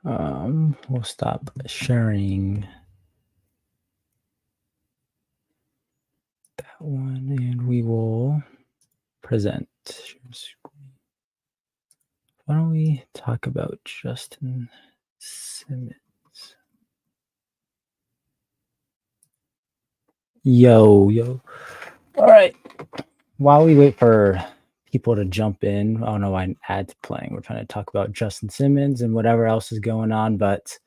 We'll stop sharing that one and we will present. Why don't we talk about Justin Simmons? Yo. All right. While we wait for people to jump in, I don't know why an ad's playing. We're trying to talk about Justin Simmons and whatever else is going on. But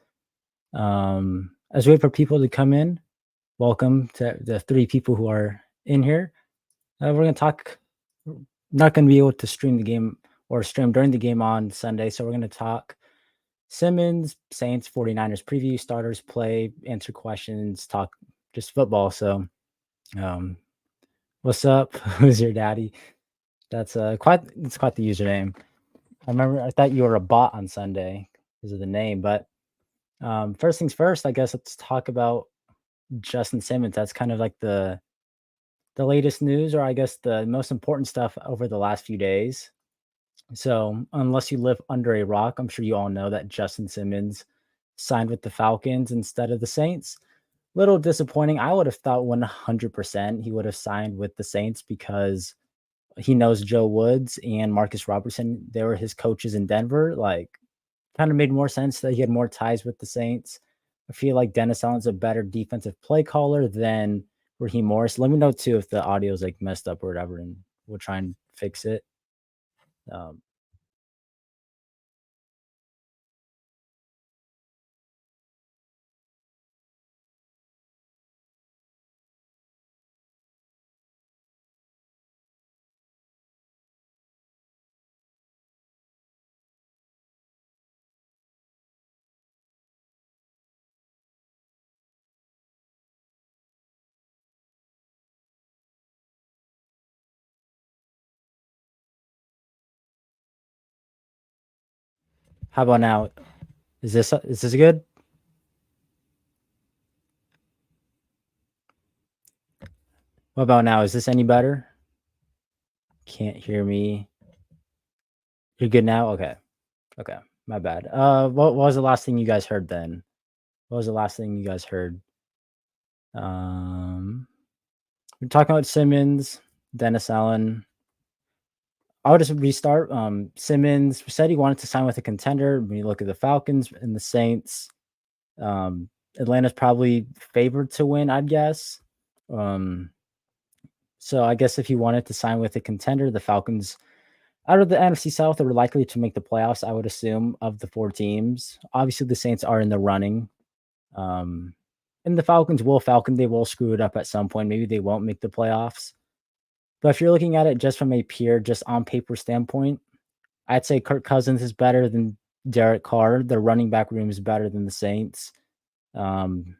as we wait for people to come in, welcome to the 3 people who are in here. We're going to talk. Not going to be able to stream the game or stream during the game on Sunday. So we're going to talk Simmons, Saints, 49ers preview, starters play, answer questions, talk just football. So what's up? Who's your daddy? That's quite the username. I thought you were a bot on Sunday because of the name, but first things first, I guess let's talk about Justin Simmons. That's kind of like the latest news, or I guess the most important stuff over the last few days. So, unless you live under a rock, I'm sure you all know that Justin Simmons signed with the Falcons instead of the Saints. Little disappointing. I would have thought 100% he would have signed with the Saints because he knows Joe Woods and Marcus Robertson. They were his coaches in Denver. Like, kind of made more sense that he had more ties with the Saints. I feel like Dennis Allen's a better defensive play caller than Raheem Morris. Let me know too if the audio is like messed up or whatever, and we'll try and fix it. Um, how about now? Is this good? What about now? Is this any better? Can't hear me. You're good now? Okay. Okay. My bad. What was the last thing you guys heard then? What was the last thing you guys heard? We're talking about Simmons, Dennis Allen. I'll just restart. Simmons said he wanted to sign with a contender. When you look at the Falcons and the Saints, Atlanta's probably favored to win, I'd guess. So I guess if he wanted to sign with a contender, the Falcons out of the NFC South are likely to make the playoffs, I would assume, of the 4 teams. Obviously, the Saints are in the running. And the Falcons will Falcon. They will screw it up at some point. Maybe they won't make the playoffs. But if you're looking at it just from a pure, just on paper standpoint, I'd say Kirk Cousins is better than Derek Carr. The running back room is better than the Saints. And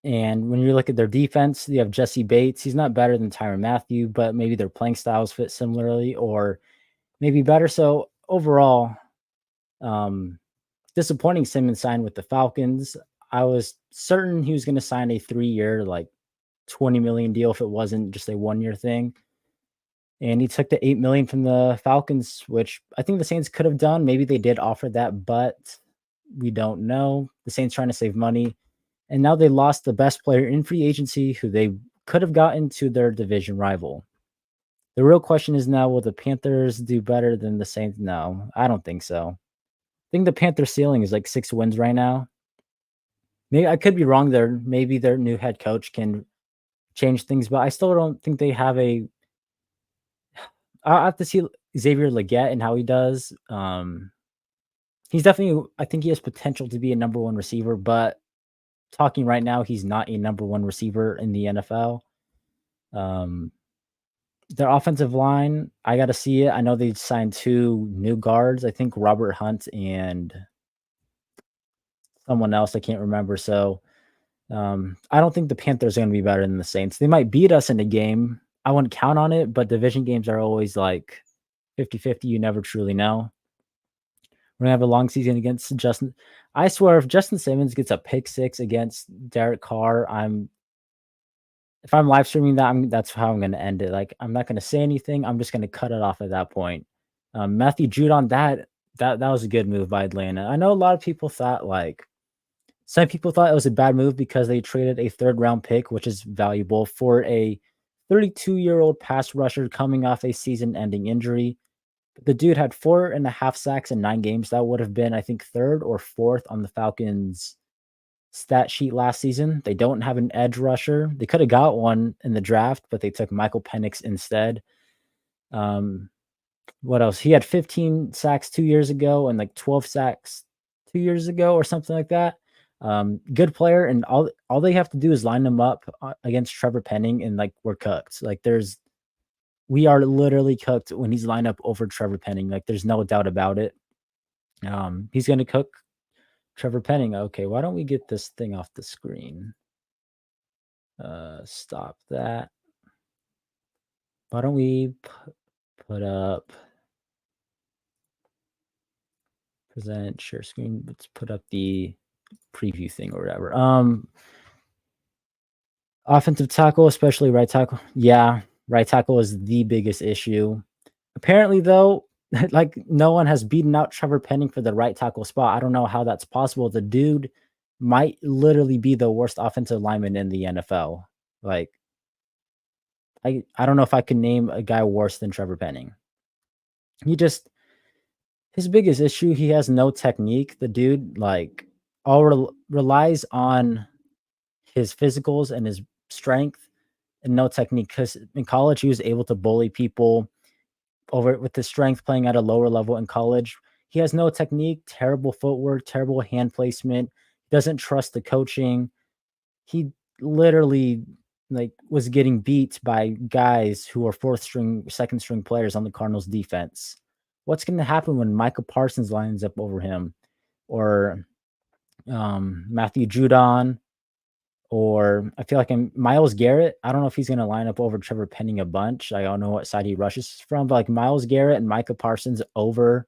when you look at their defense, you have Jesse Bates. He's not better than Tyrann Mathieu, but maybe their playing styles fit similarly or maybe better. So overall, disappointing Simmons signed with the Falcons. I was certain he was going to sign a 3-year, like $20 million deal if it wasn't just a 1-year thing. And he took the $8 million from the Falcons, which I think the Saints could have done. Maybe they did offer that, but we don't know. The Saints trying to save money. And now they lost the best player in free agency who they could have gotten to their division rival. The real question is now, will the Panthers do better than the Saints? No, I don't think so. I think the Panthers ceiling is like 6 wins right now. Maybe I could be wrong there. Maybe their new head coach can change things, but I still don't think they have a. I have to see Xavier Legette and how he does. He's definitely. I think he has potential to be a number 1 receiver, but talking right now, he's not a number 1 receiver in the NFL. Their offensive line, I got to see it. I know they signed 2 new guards. I think Robert Hunt and someone else. I can't remember. So I don't think the Panthers are going to be better than the Saints. They might beat us in a game. I wouldn't count on it, but division games are always like 50-50. You never truly know. We're going to have a long season against Justin. I swear, if Justin Simmons gets a pick 6 against Derek Carr, if I'm live streaming that, that's how I'm going to end it. Like, I'm not going to say anything. I'm just going to cut it off at that point. Matthew Judon, that That was a good move by Atlanta. I know a lot of people thought like some people thought it was a bad move because they traded a third round pick, which is valuable, for a 32-year-old pass rusher coming off a season ending injury. The dude had 4.5 sacks in 9 games. That would have been, I think, third or fourth on the Falcons stat sheet last season. They don't have an edge rusher. They could have got one in the draft, but they took Michael Penix instead. Um, what else? He had 15 sacks 2 years ago and like 12 sacks 2 years ago or something like that. Good player, and all they have to do is line them up against Trevor Penning, and like we're cooked. Like we are literally cooked when he's lined up over Trevor Penning. Like there's no doubt about it. He's gonna cook Trevor Penning. Okay, why don't we get this thing off the screen? Stop that. Why don't we put up present share screen? Let's put up the preview thing or whatever. Offensive tackle, especially right tackle. Yeah, right tackle is the biggest issue. Apparently, though, like no one has beaten out Trevor Penning for the right tackle spot. I don't know how that's possible. The dude might literally be the worst offensive lineman in the NFL. Like, I don't know if I can name a guy worse than Trevor Penning. He just his biggest issue, he has no technique. The dude like relies on his physicals and his strength and no technique, because in college he was able to bully people over with his strength playing at a lower level in college. He has no technique, terrible footwork, terrible hand placement, doesn't trust the coaching. He literally like was getting beat by guys who are fourth string, second string players on the Cardinals defense. What's going to happen when Micah Parsons lines up over him, or Matthew Judon, or I feel like Myles Garrett? I don't know if he's going to line up over Trevor Penning a bunch. I don't know what side he rushes from, but like Myles Garrett and Micah Parsons over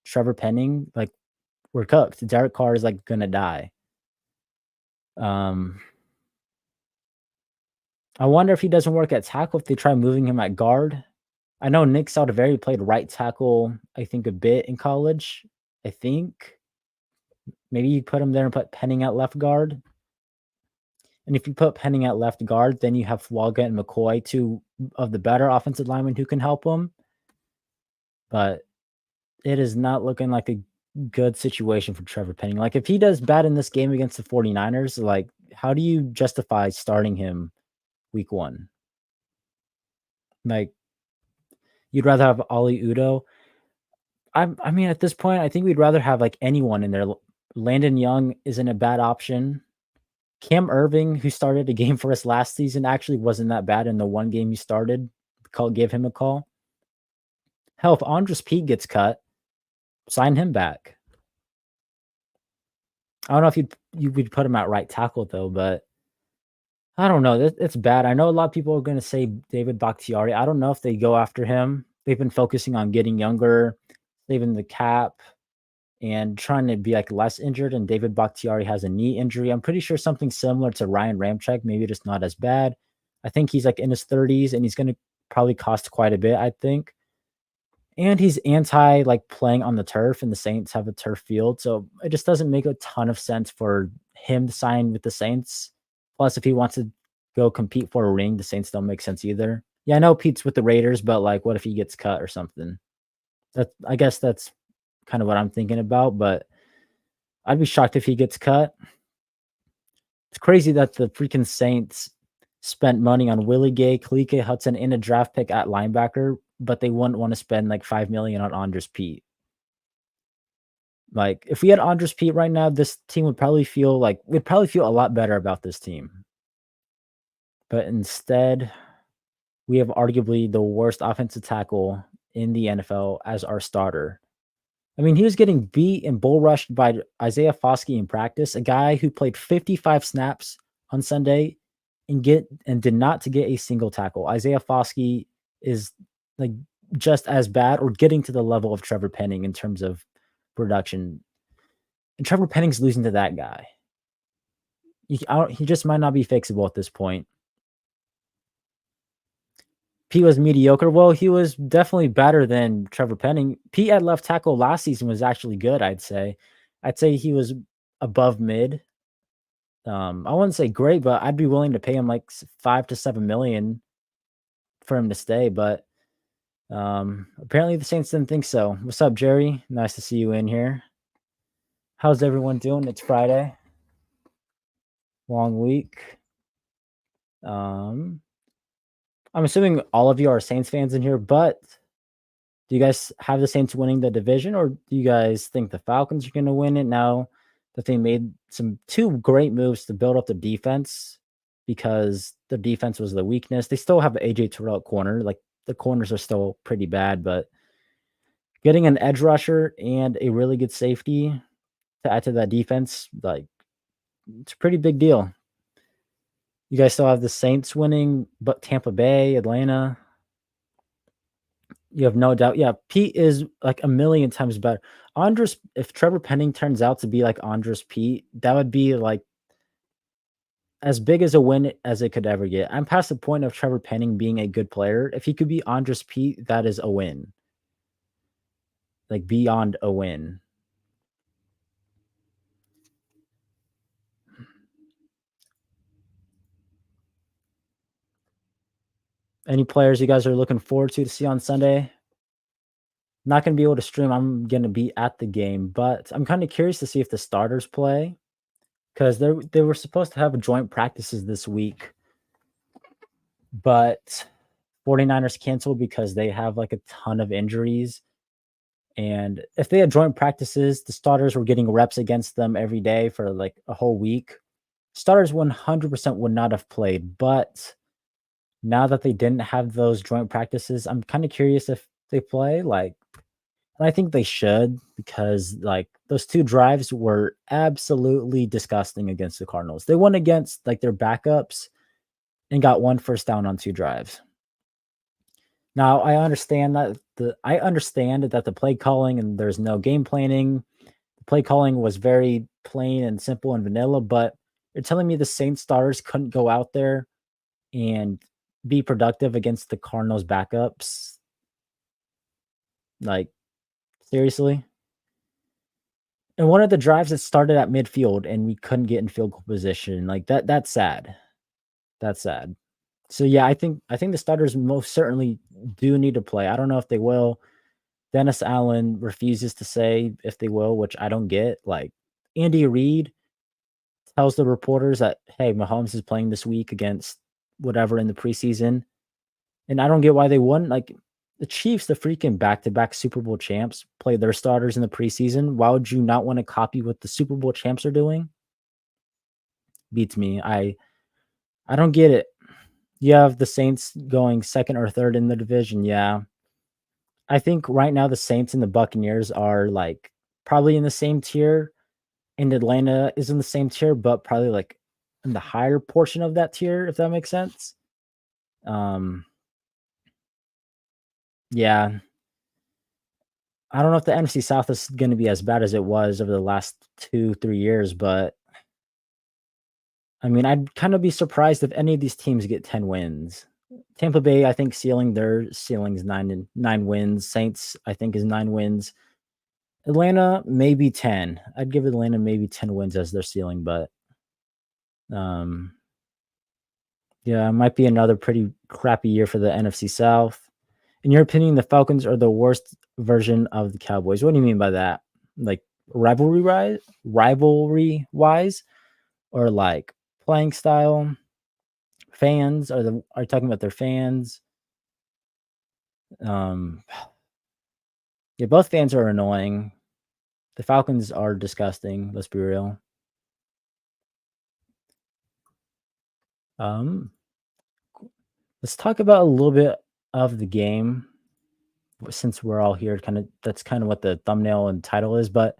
Trevor Penning, like we're cooked. Derek Carr is like going to die. I wonder if he doesn't work at tackle, if they try moving him at guard. I know Nick Saldiveri played right tackle, I think, a bit in college. I think maybe you put him there and put Penning at left guard. And if you put Penning at left guard, then you have Flaga and McCoy, two of the better offensive linemen who can help him. But it is not looking like a good situation for Trevor Penning. Like if he does bad in this game against the 49ers, like how do you justify starting him week 1? Like you'd rather have Ollie Udo. I mean, at this point, I think we'd rather have like anyone in there. Landon Young isn't a bad option. Cam Irving, who started a game for us last season, actually wasn't that bad in the one game he started. Give him a call. Hell, if Andres Pete gets cut, sign him back. I don't know if you would put him at right tackle though, but I don't know. It's bad. I know a lot of people are going to say David Bakhtiari. I don't know if they go after him. They've been focusing on getting younger, saving the cap, and trying to be like less injured. And David Bakhtiari has a knee injury. I'm pretty sure something similar to Ryan Ramczyk, maybe just not as bad. I think he's like in his 30s, and he's going to probably cost quite a bit, I think. And he's anti like playing on the turf, and the Saints have a turf field. So it just doesn't make a ton of sense for him to sign with the Saints. Plus, if he wants to go compete for a ring, the Saints don't make sense either. Yeah, I know Pete's with the Raiders, but like, what if he gets cut or something? I guess that's kind of what I'm thinking about, but I'd be shocked if he gets cut. It's crazy that the freaking Saints spent money on Willie Gay, Kalike Hudson, and a draft pick at linebacker, but they wouldn't want to spend like $5 million on Andres Pete. Like, if we had Andres Pete right now, this team would probably feel a lot better about this team. But instead, we have arguably the worst offensive tackle in the NFL as our starter. I mean, he was getting beat and bull rushed by Isaiah Foskey in practice, a guy who played 55 snaps on Sunday and did not to get a single tackle. Isaiah Foskey is like just as bad or getting to the level of Trevor Penning in terms of production. And Trevor Penning's losing to that guy. He just might not be fixable at this point. Pete was mediocre. Well, he was definitely better than Trevor Penning. Pete at left tackle last season was actually good, I'd say. I'd say he was above mid. I wouldn't say great, but I'd be willing to pay him like 5 to 7 million for him to stay, but apparently the Saints didn't think so. What's up, Jerry? Nice to see you in here. How's everyone doing? It's Friday. Long week. Um, I'm assuming all of you are Saints fans in here, but do you guys have the Saints winning the division, or do you guys think the Falcons are going to win it now that they made some two great moves to build up the defense because the defense was the weakness? They still have AJ Terrell at corner. Like the corners are still pretty bad, but getting an edge rusher and a really good safety to add to that defense, like it's a pretty big deal. You guys still have the Saints winning, but Tampa Bay, Atlanta, you have no doubt. Yeah, Pete is like a million times better. Andres, if Trevor Penning turns out to be like Andres Pete, that would be like as big as a win as it could ever get. I'm past the point of Trevor Penning being a good player. If he could be Andres Pete, that is a win. Like beyond a win. Any players you guys are looking forward to see on Sunday? Not going to be able to stream. I'm going to be at the game, but I'm kind of curious to see if the starters play because they were supposed to have joint practices this week, but 49ers canceled because they have like a ton of injuries. And if they had joint practices, the starters were getting reps against them every day for like a whole week. Starters 100% would not have played, but now that they didn't have those joint practices, I'm kind of curious if they play. Like, and I think they should because like those two drives were absolutely disgusting against the Cardinals. They won against like their backups and got one first down on two drives. Now I understand that the play calling and there's no game planning. The play calling was very plain and simple and vanilla, but you're telling me the Saints starters couldn't go out there and be productive against the Cardinals backups? Like seriously? And one of the drives that started at midfield and we couldn't get in field goal position. Like that's sad. That's sad. So yeah, I think the starters most certainly do need to play. I don't know if they will. Dennis Allen refuses to say if they will, which I don't get. Like Andy Reid tells the reporters that hey, Mahomes is playing this week against whatever in the preseason, and I don't get why they wouldn't. Like the Chiefs, the freaking back-to-back Super Bowl champs, play their starters in the preseason. Why would you not want to copy what the Super Bowl champs are doing? Beats me. I don't get it. You have the Saints going second or third in the division. Yeah. I think right now the Saints and the Buccaneers are like probably in the same tier, and Atlanta is in the same tier, but probably like in the higher portion of that tier, if that makes sense. Um, yeah, I don't know if the NFC South is going to be as bad as it was over the last 2, 3 years, but I mean, I'd kind of be surprised if any of these teams get 10 wins. Tampa Bay, I think their ceiling's 9 wins. Saints, I think, is 9 wins. Atlanta, maybe 10. I'd give Atlanta maybe 10 wins as their ceiling, but um, yeah, it might be another pretty crappy year for the NFC South. In your opinion, the Falcons are the worst version of the Cowboys. What do you mean by that? Like rivalry wise, or like playing style? Fans are you talking about their fans? Um, yeah, both fans are annoying. The Falcons are disgusting. Let's be real. Um, let's talk about a little bit of the game since we're all here. Kind of that's kind of what the thumbnail and title is. But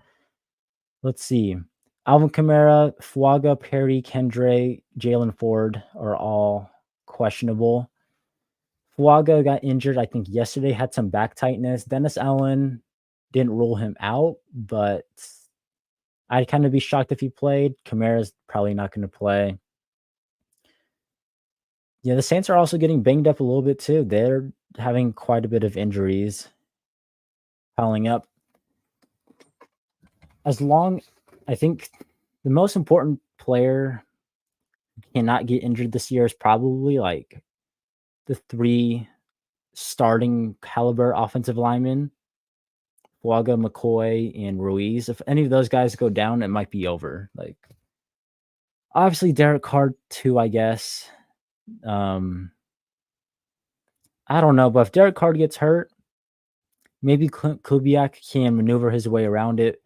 let's see. Alvin Kamara, Fuaga, Perry, Kendre, Jalen Ford are all questionable. Fuaga got injured, I think, yesterday, had some back tightness. Dennis Allen didn't rule him out, but I'd kind of be shocked if he played. Kamara's probably not going to play. Yeah, the Saints are also getting banged up a little bit too. They're having quite a bit of injuries piling up. As long I think the most important player who cannot get injured this year is probably like the three starting caliber offensive linemen, Waga, McCoy, and Ruiz. If any of those guys go down, it might be over. Like obviously Derek Carr too, I guess. Um, I don't know, but if Derek Carr gets hurt, maybe Kubiak can maneuver his way around it.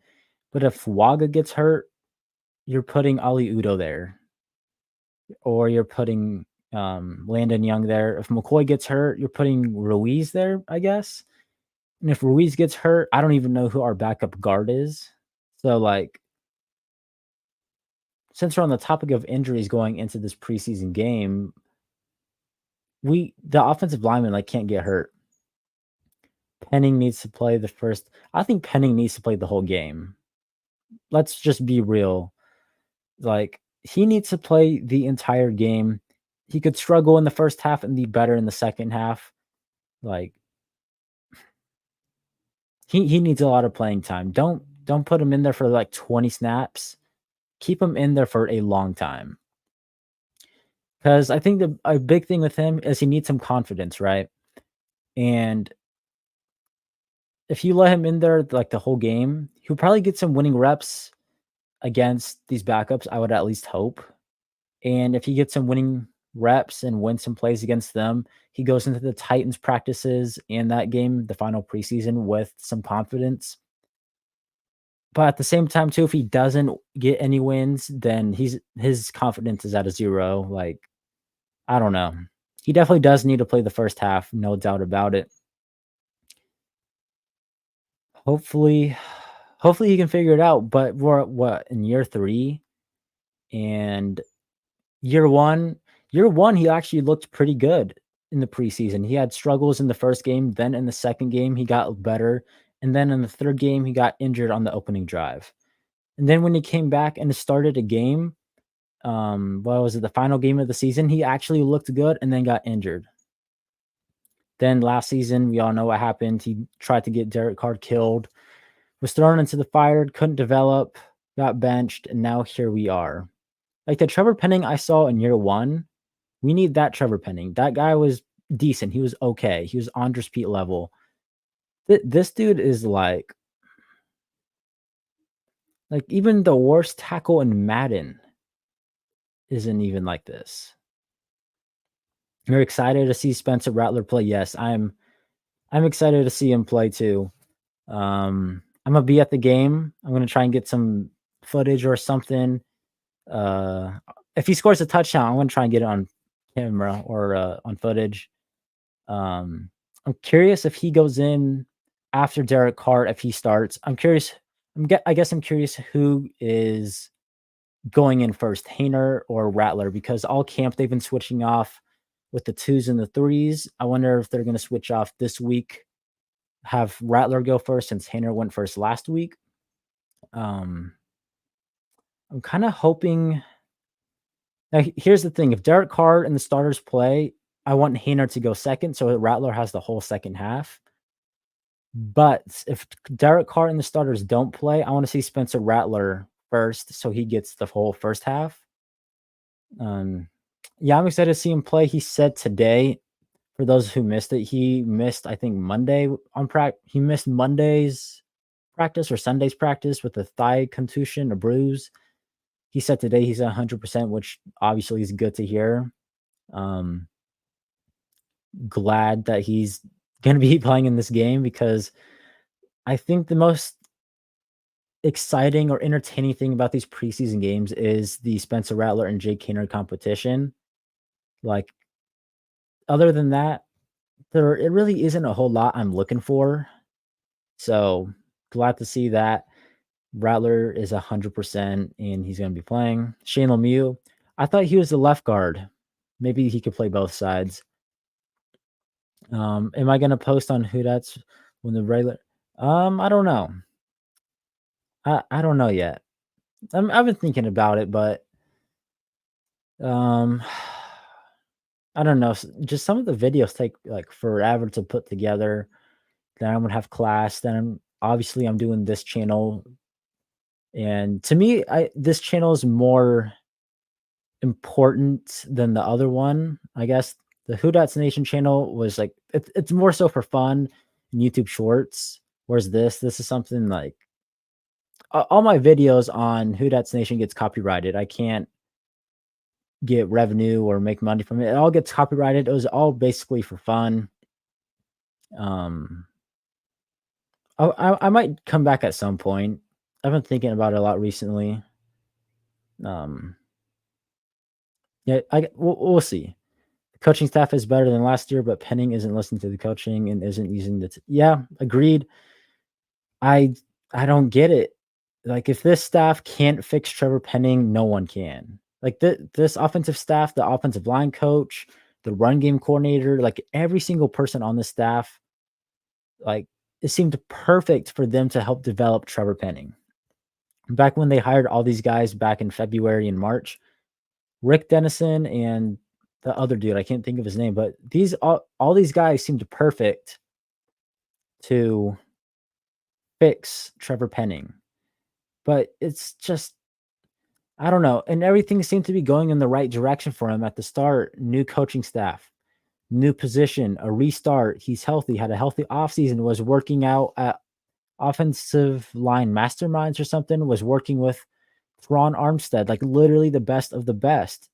But if Waga gets hurt, you're putting Ali Udo there, or you're putting Landon Young there. If McCoy gets hurt, you're putting Ruiz there, I guess. And if Ruiz gets hurt, I don't even know who our backup guard is. So, like, since we're on the topic of injuries going into this preseason game, the offensive lineman like can't get hurt. Penning needs to play the first. I think Penning needs to play the whole game. Let's just be real. Like he needs to play the entire game. He could struggle in the first half and be better in the second half. Like he needs a lot of playing time. Don't put him in there for like 20 snaps. Keep him in there for a long time. Because I think a big thing with him is he needs some confidence, right? And if you let him in there like the whole game, he'll probably get some winning reps against these backups. I would at least hope. And if he gets some winning reps and wins some plays against them, he goes into the Titans practices and that game, the final preseason, with some confidence. But at the same time, too, if he doesn't get any wins, then his confidence is at a zero. Like, I don't know. He definitely does need to play the first half, no doubt about it. Hopefully, hopefully he can figure it out. But we're what in year 3, and Year 1 year 1, he actually looked pretty good in the preseason. He had struggles in the first game, then in the second game, he got better, and then in the third game, he got injured on the opening drive. And then when he came back and started a game, what was it, the final game of the season, he actually looked good and then got injured. Then last season, we all know what happened. He tried to get Derek Carr killed, was thrown into the fire, couldn't develop, got benched, and now here we are. Like the Trevor Penning I saw in year 1, we need that Trevor Penning. That guy was decent. He was okay. He was Andres Pete level. This dude is like even the worst tackle in Madden isn't even like this. You're excited to see Spencer Rattler play. Yes, I'm excited to see him play too. I'm gonna be at the game. I'm gonna try and get some footage or something. Uh, if he scores a touchdown, I'm gonna try and get it on camera or on footage. I'm curious if he goes in after Derek Carr, if he starts. I'm curious. I guess I'm curious who is going in first, Hayner or Rattler, because all camp they've been switching off with the 2s and the 3s. I wonder if they're going to switch off this week, have Rattler go first since Hayner went first last week. Um, I'm kind of hoping. Now, here's the thing: if Derek Carr and the starters play, I want Hayner to go second, so Rattler has the whole second half. But if Derek Carr and the starters don't play, I want to see Spencer Rattler first, so he gets the whole first half. Um, yeah, I'm excited to see him play. He said today, for those who missed it, he missed I think Monday on practice. He missed Monday's practice or Sunday's practice with a thigh contusion, a bruise. He said today he's 100%, which obviously is good to hear. Um, Glad that he's going to be playing in this game because I think the most exciting or entertaining thing about these preseason games is the Spencer Rattler and Jake Hayner competition. Like, other than that, it really isn't a whole lot I'm looking for. So glad to see that Rattler is 100% and he's going to be playing. Shane Lemieux, I thought he was the left guard. Maybe he could play both sides. Am I going to post on who that's when the regular? I don't know. I don't know yet. I've been thinking about it, but um, I don't know, just some of the videos take, like, forever to put together. Then I'm gonna have class, then obviously I'm doing this channel, and to me, I this channel is more important than the other one, I guess. The Who Dats Nation channel was, like, it's more so for fun and YouTube Shorts, whereas this is something like a all my videos on Who Dats Nation gets copyrighted. I can't get revenue or make money from it. It all gets copyrighted. It was all basically for fun. Um, I might come back at some point. I've been thinking about it a lot recently. Um, yeah, we'll see. The coaching staff is better than last year, but Penning isn't listening to the coaching and isn't using the yeah, agreed. I I don't get it. Like, if this staff can't fix Trevor Penning, no one can. Like, this offensive staff, the offensive line coach, the run game coordinator, like, every single person on the staff, like, it seemed perfect for them to help develop Trevor Penning. Back when they hired all these guys back in February and March, Rick Dennison and the other dude, I can't think of his name, but these all these guys seemed perfect to fix Trevor Penning. But it's just I don't know, and everything seemed to be going in the right direction for him at the start. New coaching staff, new position, a restart. He's healthy, had a healthy offseason, was working out at offensive line masterminds or something, was working with Ron Armstead, like literally the best of the best.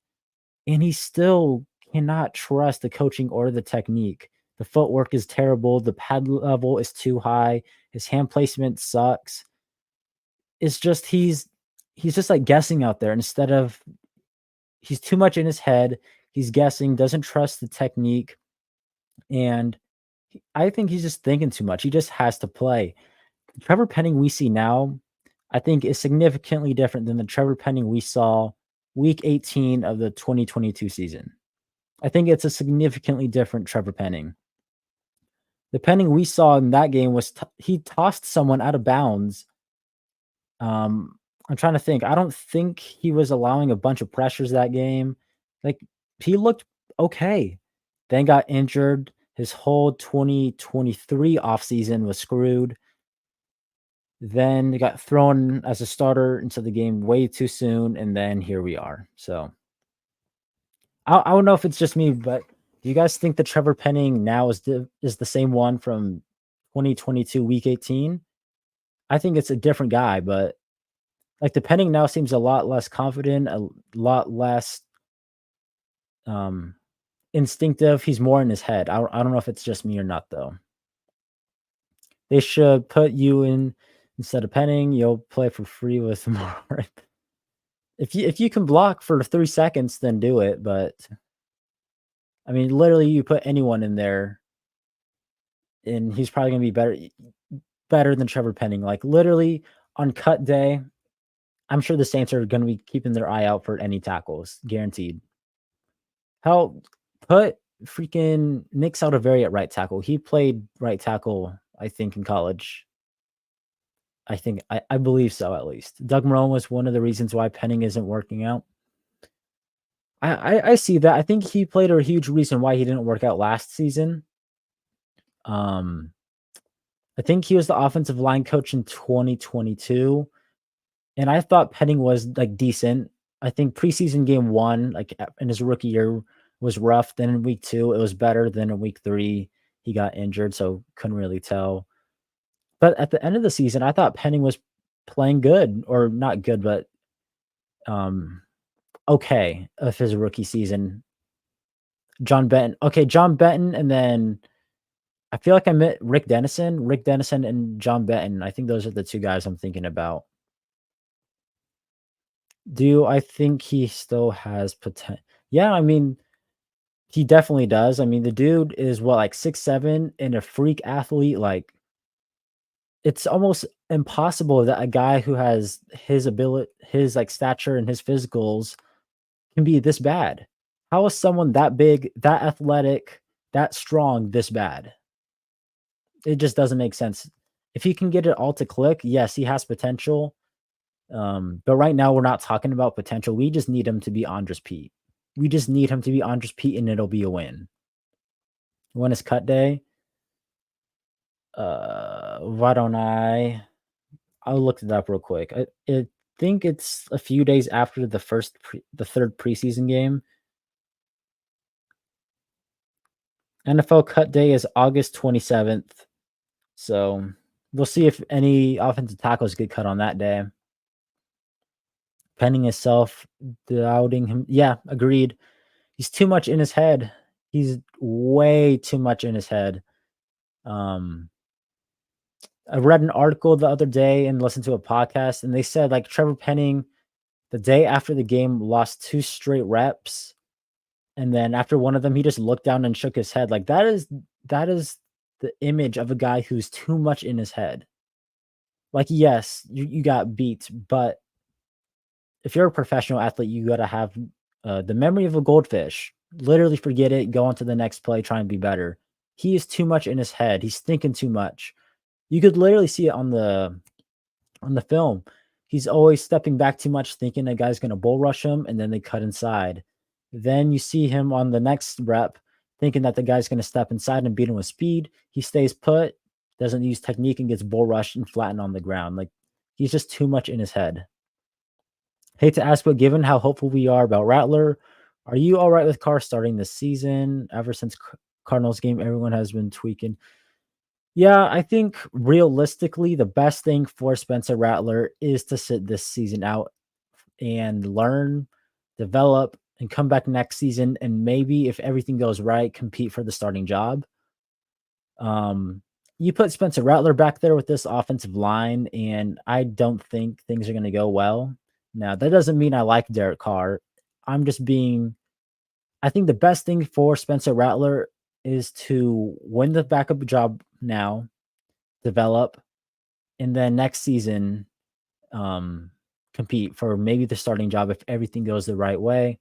And he still cannot trust the coaching or the technique. The footwork is terrible. The pad level is too high. His hand placement sucks. It's just he's just like guessing out there instead of he's too much in his head. He's guessing, doesn't trust the technique, and I think he's just thinking too much. He just has to play. The Trevor Penning we see now, I think, is significantly different than the Trevor Penning we saw week 18 of the 2022 season. I think it's a significantly different Trevor Penning. The Penning we saw in that game was he tossed someone out of bounds. I'm trying to think. I don't think he was allowing a bunch of pressures that game. Like, he looked okay. Then got injured. His whole 2023 offseason was screwed. Then he got thrown as a starter into the game way too soon, and then here we are. So I don't know if it's just me, but do you guys think that Trevor Penning now is the same one from 2022 week 18? I think it's a different guy, but like the Penning now seems a lot less confident, a lot less um instinctive. He's more in his head. I don't know if it's just me or not though. They should put you in instead of Penning. You'll play for free with more. If you can block for 3 seconds, then do it. But I mean, literally, you put anyone in there, and he's probably gonna be better than Trevor Penning. Like literally on cut day, I'm sure the Saints are gonna be keeping their eye out for any tackles, guaranteed. Hell, put freaking Nick Saldiveri at right tackle. He played right tackle, I think, in college. I believe so, at least. Doug Marone was one of the reasons why Penning isn't working out. I see that. I think he played a huge reason why he didn't work out last season. Um, I think he was the offensive line coach in 2022, and I thought Penning was like decent. I think preseason game one, like in his rookie year, was rough. Then in week two, it was better. Then in week three, he got injured, so couldn't really tell. But at the end of the season, I thought Penning was playing good, or not good, but um, okay of his rookie season. John Benton, okay, John Benton, and then I feel like I met Rick Dennison, and John Benton. I think those are the two guys I'm thinking about. Do I think he still has potential? Yeah, I mean, he definitely does. I mean, the dude is what, like 6'7" and a freak athlete. Like, it's almost impossible that a guy who has his ability, his like stature and his physicals can be this bad. How is someone that big, that athletic, that strong, this bad? It just doesn't make sense. If he can get it all to click, yes, he has potential. But right now we're not talking about potential. We just need him to be Andres Pete. We just need him to be on just Pete and it'll be a win. When is cut day? Why don't I'll look it up real quick. I think it's a few days after the third preseason game. NFL cut day is August 27th. So we'll see if any offensive tackles get cut on that day. Penning is self doubting him. Yeah, agreed. He's too much in his head. He's way too much in his head. Um, I read an article the other day and listened to a podcast, and they said like Trevor Penning, the day after the game, lost 2 straight reps, and then after one of them, he just looked down and shook his head. Like that is the image of a guy who's too much in his head. Like, yes, you got beat, but if you're a professional athlete, you got to have the memory of a goldfish. Literally forget it, go on to the next play, try and be better. He is too much in his head. He's thinking too much. You could literally see it on the film. He's always stepping back too much, thinking a guy's going to bull rush him, and then they cut inside. Then you see him on the next rep, thinking that the guy's going to step inside and beat him with speed. He stays put, doesn't use technique, and gets bull rushed and flattened on the ground. Like, he's just too much in his head. Hate to ask, but given how hopeful we are about Rattler, are you all right with Carr starting this season? Ever since Cardinals game, everyone has been tweaking. Yeah, I think realistically, the best thing for Spencer Rattler is to sit this season out and learn, develop, and come back next season. And maybe if everything goes right, compete for the starting job. You put Spencer Rattler back there with this offensive line, and I don't think things are going to go well. Now, that doesn't mean I like Derek Carr. I'm just being, I think the best thing for Spencer Rattler is to win the backup job now, develop, and then next season compete for maybe the starting job if everything goes the right way.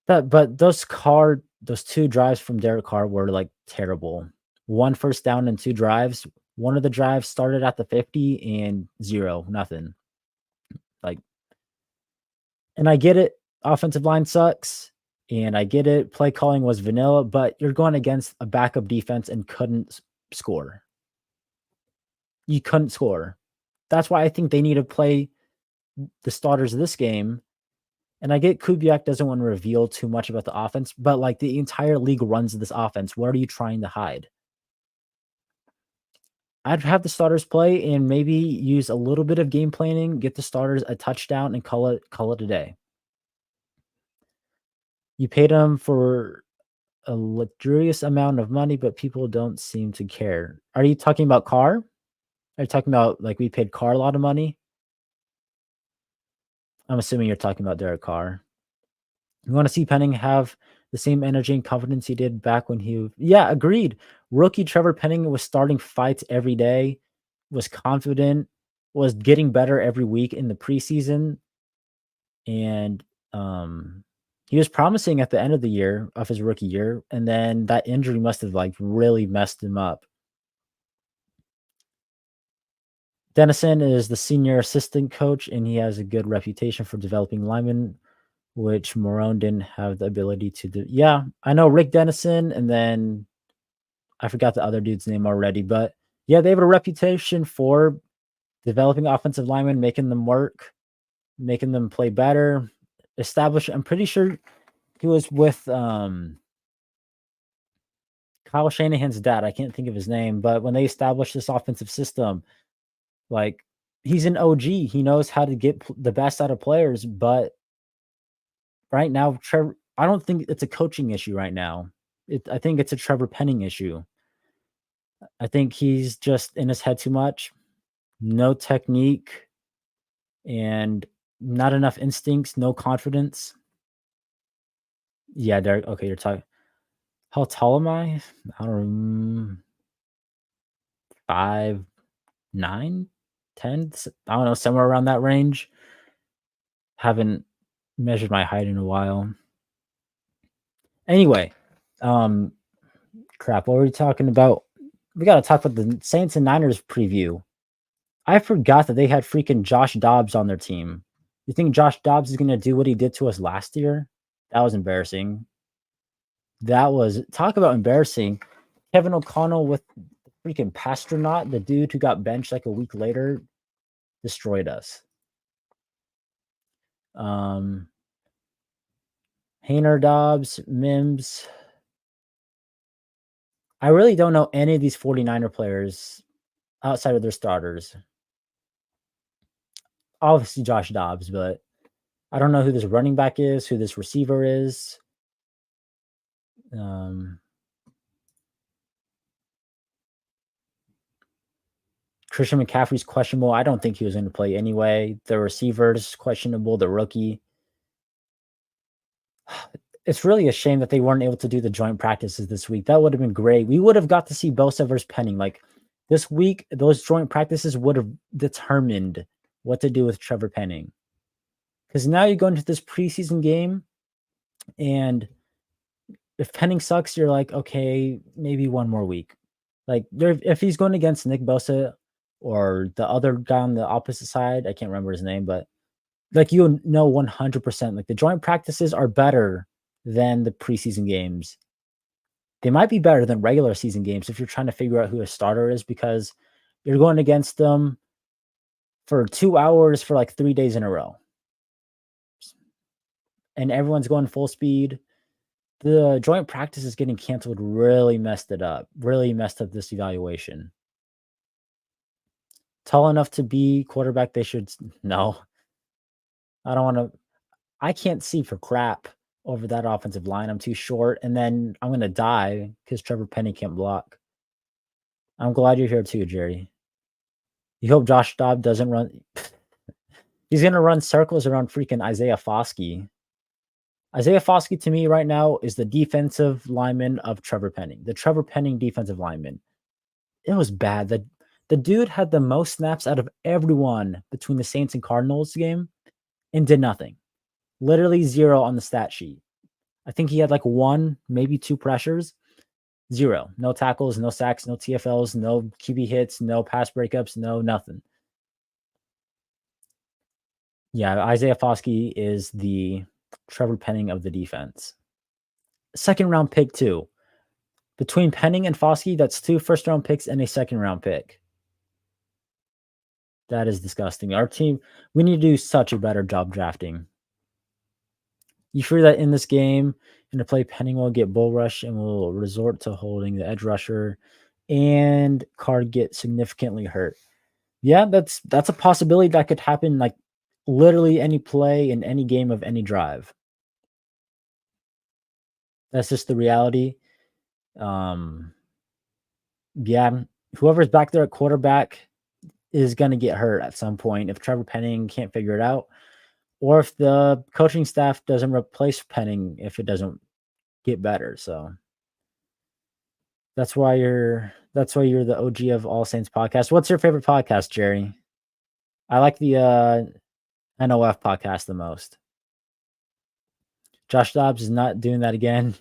But those 2 drives from Derek Carr were like terrible. 1 first down and 2 drives. One of the drives started at the 50 and 0, nothing. Like, and I get it, offensive line sucks, and I get it, play calling was vanilla, but you're going against a backup defense and couldn't score. You couldn't score. That's why I think they need to play the starters of this game. And I get Kubiak doesn't want to reveal too much about the offense, but like the entire league runs this offense. What are you trying to hide? I'd have the starters play and maybe use a little bit of game planning, get the starters a touchdown, and call it a day. You paid them for a luxurious amount of money, but people don't seem to care. Are you talking about Carr? Are you talking about like we paid Carr a lot of money? I'm assuming you're talking about Derek Carr. You want to see Penning have the same energy and confidence he did back when yeah, agreed. Rookie Trevor Penning was starting fights every day, was confident, was getting better every week in the preseason. And he was promising at the end of the year of his rookie year. And then that injury must have like really messed him up. Dennison is the senior assistant coach, and he has a good reputation for developing linemen, which Morone didn't have the ability to do. Yeah, I know Rick Dennison, and then I forgot the other dude's name already, but yeah, they have a reputation for developing offensive linemen, making them work, making them play better, establish. I'm pretty sure he was with Kyle Shanahan's dad. I can't think of his name, but when they established this offensive system, like he's an OG. He knows how to get the best out of players, but right now, Trevor, I don't think it's a coaching issue right now. I think it's a Trevor Penning issue. I think he's just in his head too much, no technique, and not enough instincts, no confidence. Yeah, Derek. Okay, you're talking. How tall am I? I don't know, 5'9", 10. I don't know, somewhere around that range. Haven't measured my height in a while. Anyway, crap. What were we talking about? We got to talk about the Saints and Niners preview. I forgot that they had freaking Josh Dobbs on their team. You think Josh Dobbs is going to do what he did to us last year That was embarrassing. That was talk about embarrassing. Kevin O'Connell with the freaking Pastronaut, the dude who got benched like a week later, destroyed us. Hayner Dobbs, Mims. I really don't know any of these 49er players outside of their starters. Obviously Josh Dobbs, but I don't know who this running back is, who this receiver is. Christian McCaffrey's questionable. I don't think he was going to play anyway. The receiver's questionable. The rookie. It's really a shame that they weren't able to do the joint practices this week. That would have been great. We would have got to see Bosa versus Penning. Like this week, those joint practices would have determined what to do with Trevor Penning. Because now you go into this preseason game, and if Penning sucks, you're like, okay, maybe one more week. Like if he's going against Nick Bosa or the other guy on the opposite side, I can't remember his name, but like you know 100%, like the joint practices are better than the preseason games. They might be better than regular season games if you're trying to figure out who a starter is, because you're going against them for 2 hours for like 3 days in a row. And everyone's going full speed. The joint practice is getting canceled really messed it up. Really messed up this evaluation. Tall enough to be quarterback, they should no. I don't want to. I can't see for crap over that offensive line. I'm too short, and then I'm gonna die because Trevor Penny can't block. I'm glad you're here too, Jerry. You hope Josh Dobbs doesn't run. He's gonna run circles around freaking Isaiah Foskey. Isaiah Foskey to me right now is the defensive lineman of Trevor Penning. The Trevor Penning defensive lineman. It was bad. The dude had the most snaps out of everyone between the Saints and Cardinals game and did nothing. Literally 0 on the stat sheet. I think he had like 1, maybe 2 pressures. 0. No tackles, no sacks, no TFLs, no QB hits, no pass breakups, no nothing. Yeah, Isaiah Foskey is the Trevor Penning of the defense. Second round pick too. Between Penning and Foskey, that's 2 first round picks and a second round pick. That is disgusting. Our team, we need to do such a better job drafting. You fear that in this game, in the play, Penning will get bull rush and will resort to holding the edge rusher, and Card get significantly hurt. Yeah, that's a possibility that could happen. Like literally any play in any game of any drive. That's just the reality. Yeah, whoever's back there at quarterback is going to get hurt at some point if Trevor Penning can't figure it out, or if the coaching staff doesn't replace Penning if it doesn't get better. So that's why you're the OG of All Saints podcast. What's your favorite podcast, Jerry? I like the NOF podcast the most. Josh Dobbs is not doing that again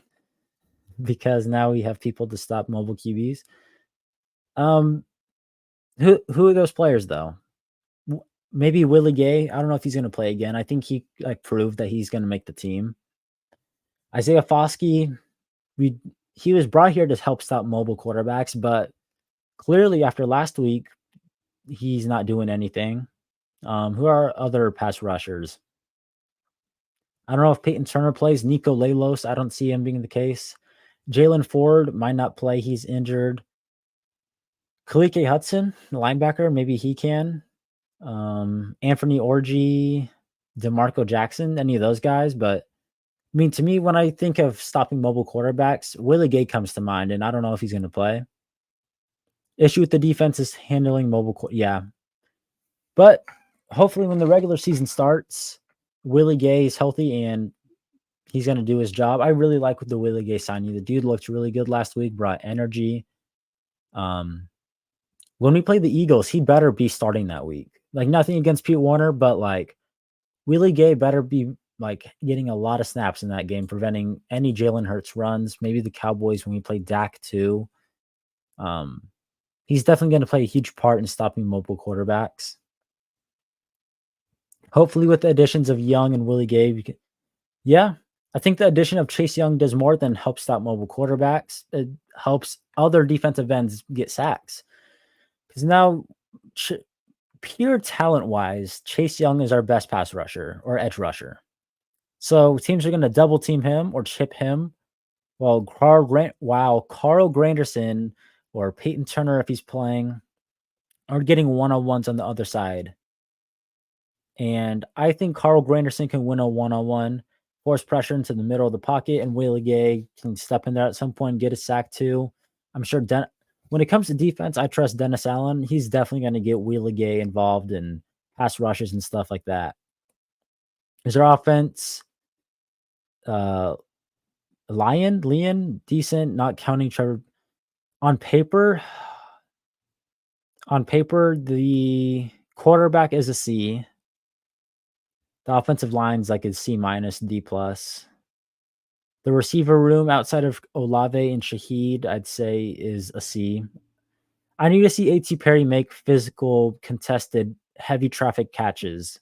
because now we have people to stop mobile QBs. Who are those players though? Maybe Willie Gay. I don't know if he's going to play again. I think he like proved that he's going to make the team. Isaiah Foskey, he was brought here to help stop mobile quarterbacks, but clearly after last week, he's not doing anything. Who are other pass rushers? I don't know if Peyton Turner plays. Nico Lalos, I don't see him being the case. Jalen Ford might not play. He's injured. Kalike Hudson, linebacker, maybe he can. Anthony Orgy, DeMarco Jackson, any of those guys. But I mean, to me, when I think of stopping mobile quarterbacks, Willie Gay comes to mind, and I don't know if he's going to play. Issue with the defense is handling mobile. Yeah. But hopefully when the regular season starts, Willie Gay is healthy and he's going to do his job. I really like the Willie Gay signing. The dude looked really good last week, brought energy. When we play the Eagles, he better be starting that week. Like nothing against Pete Warner, but like Willie Gay better be like getting a lot of snaps in that game, preventing any Jalen Hurts runs. Maybe the Cowboys when we play Dak too. He's definitely going to play a huge part in stopping mobile quarterbacks. Hopefully with the additions of Young and Willie Gay, yeah, I think the addition of Chase Young does more than help stop mobile quarterbacks. It helps other defensive ends get sacks. Because now, ch- pure talent wise, Chase Young is our best pass rusher or edge rusher. So teams are going to double team him or chip him, while Carl Granderson or Peyton Turner, if he's playing, are getting one-on-ones on the other side. And I think Carl Granderson can win a one-on-one, force pressure into the middle of the pocket, and Willie Gay can step in there at some point and get a sack too. I'm sure when it comes to defense, I trust Dennis Allen. He's definitely going to get Willie Gay involved in pass rushes and stuff like that. Is their offense uh Leon, decent, not counting Trevor. On paper, the quarterback is a C. The offensive line's like a C minus, D plus. The receiver room outside of Olave and Shaheed, I'd say is a C. I need to see A.T. Perry make physical, contested, heavy traffic catches.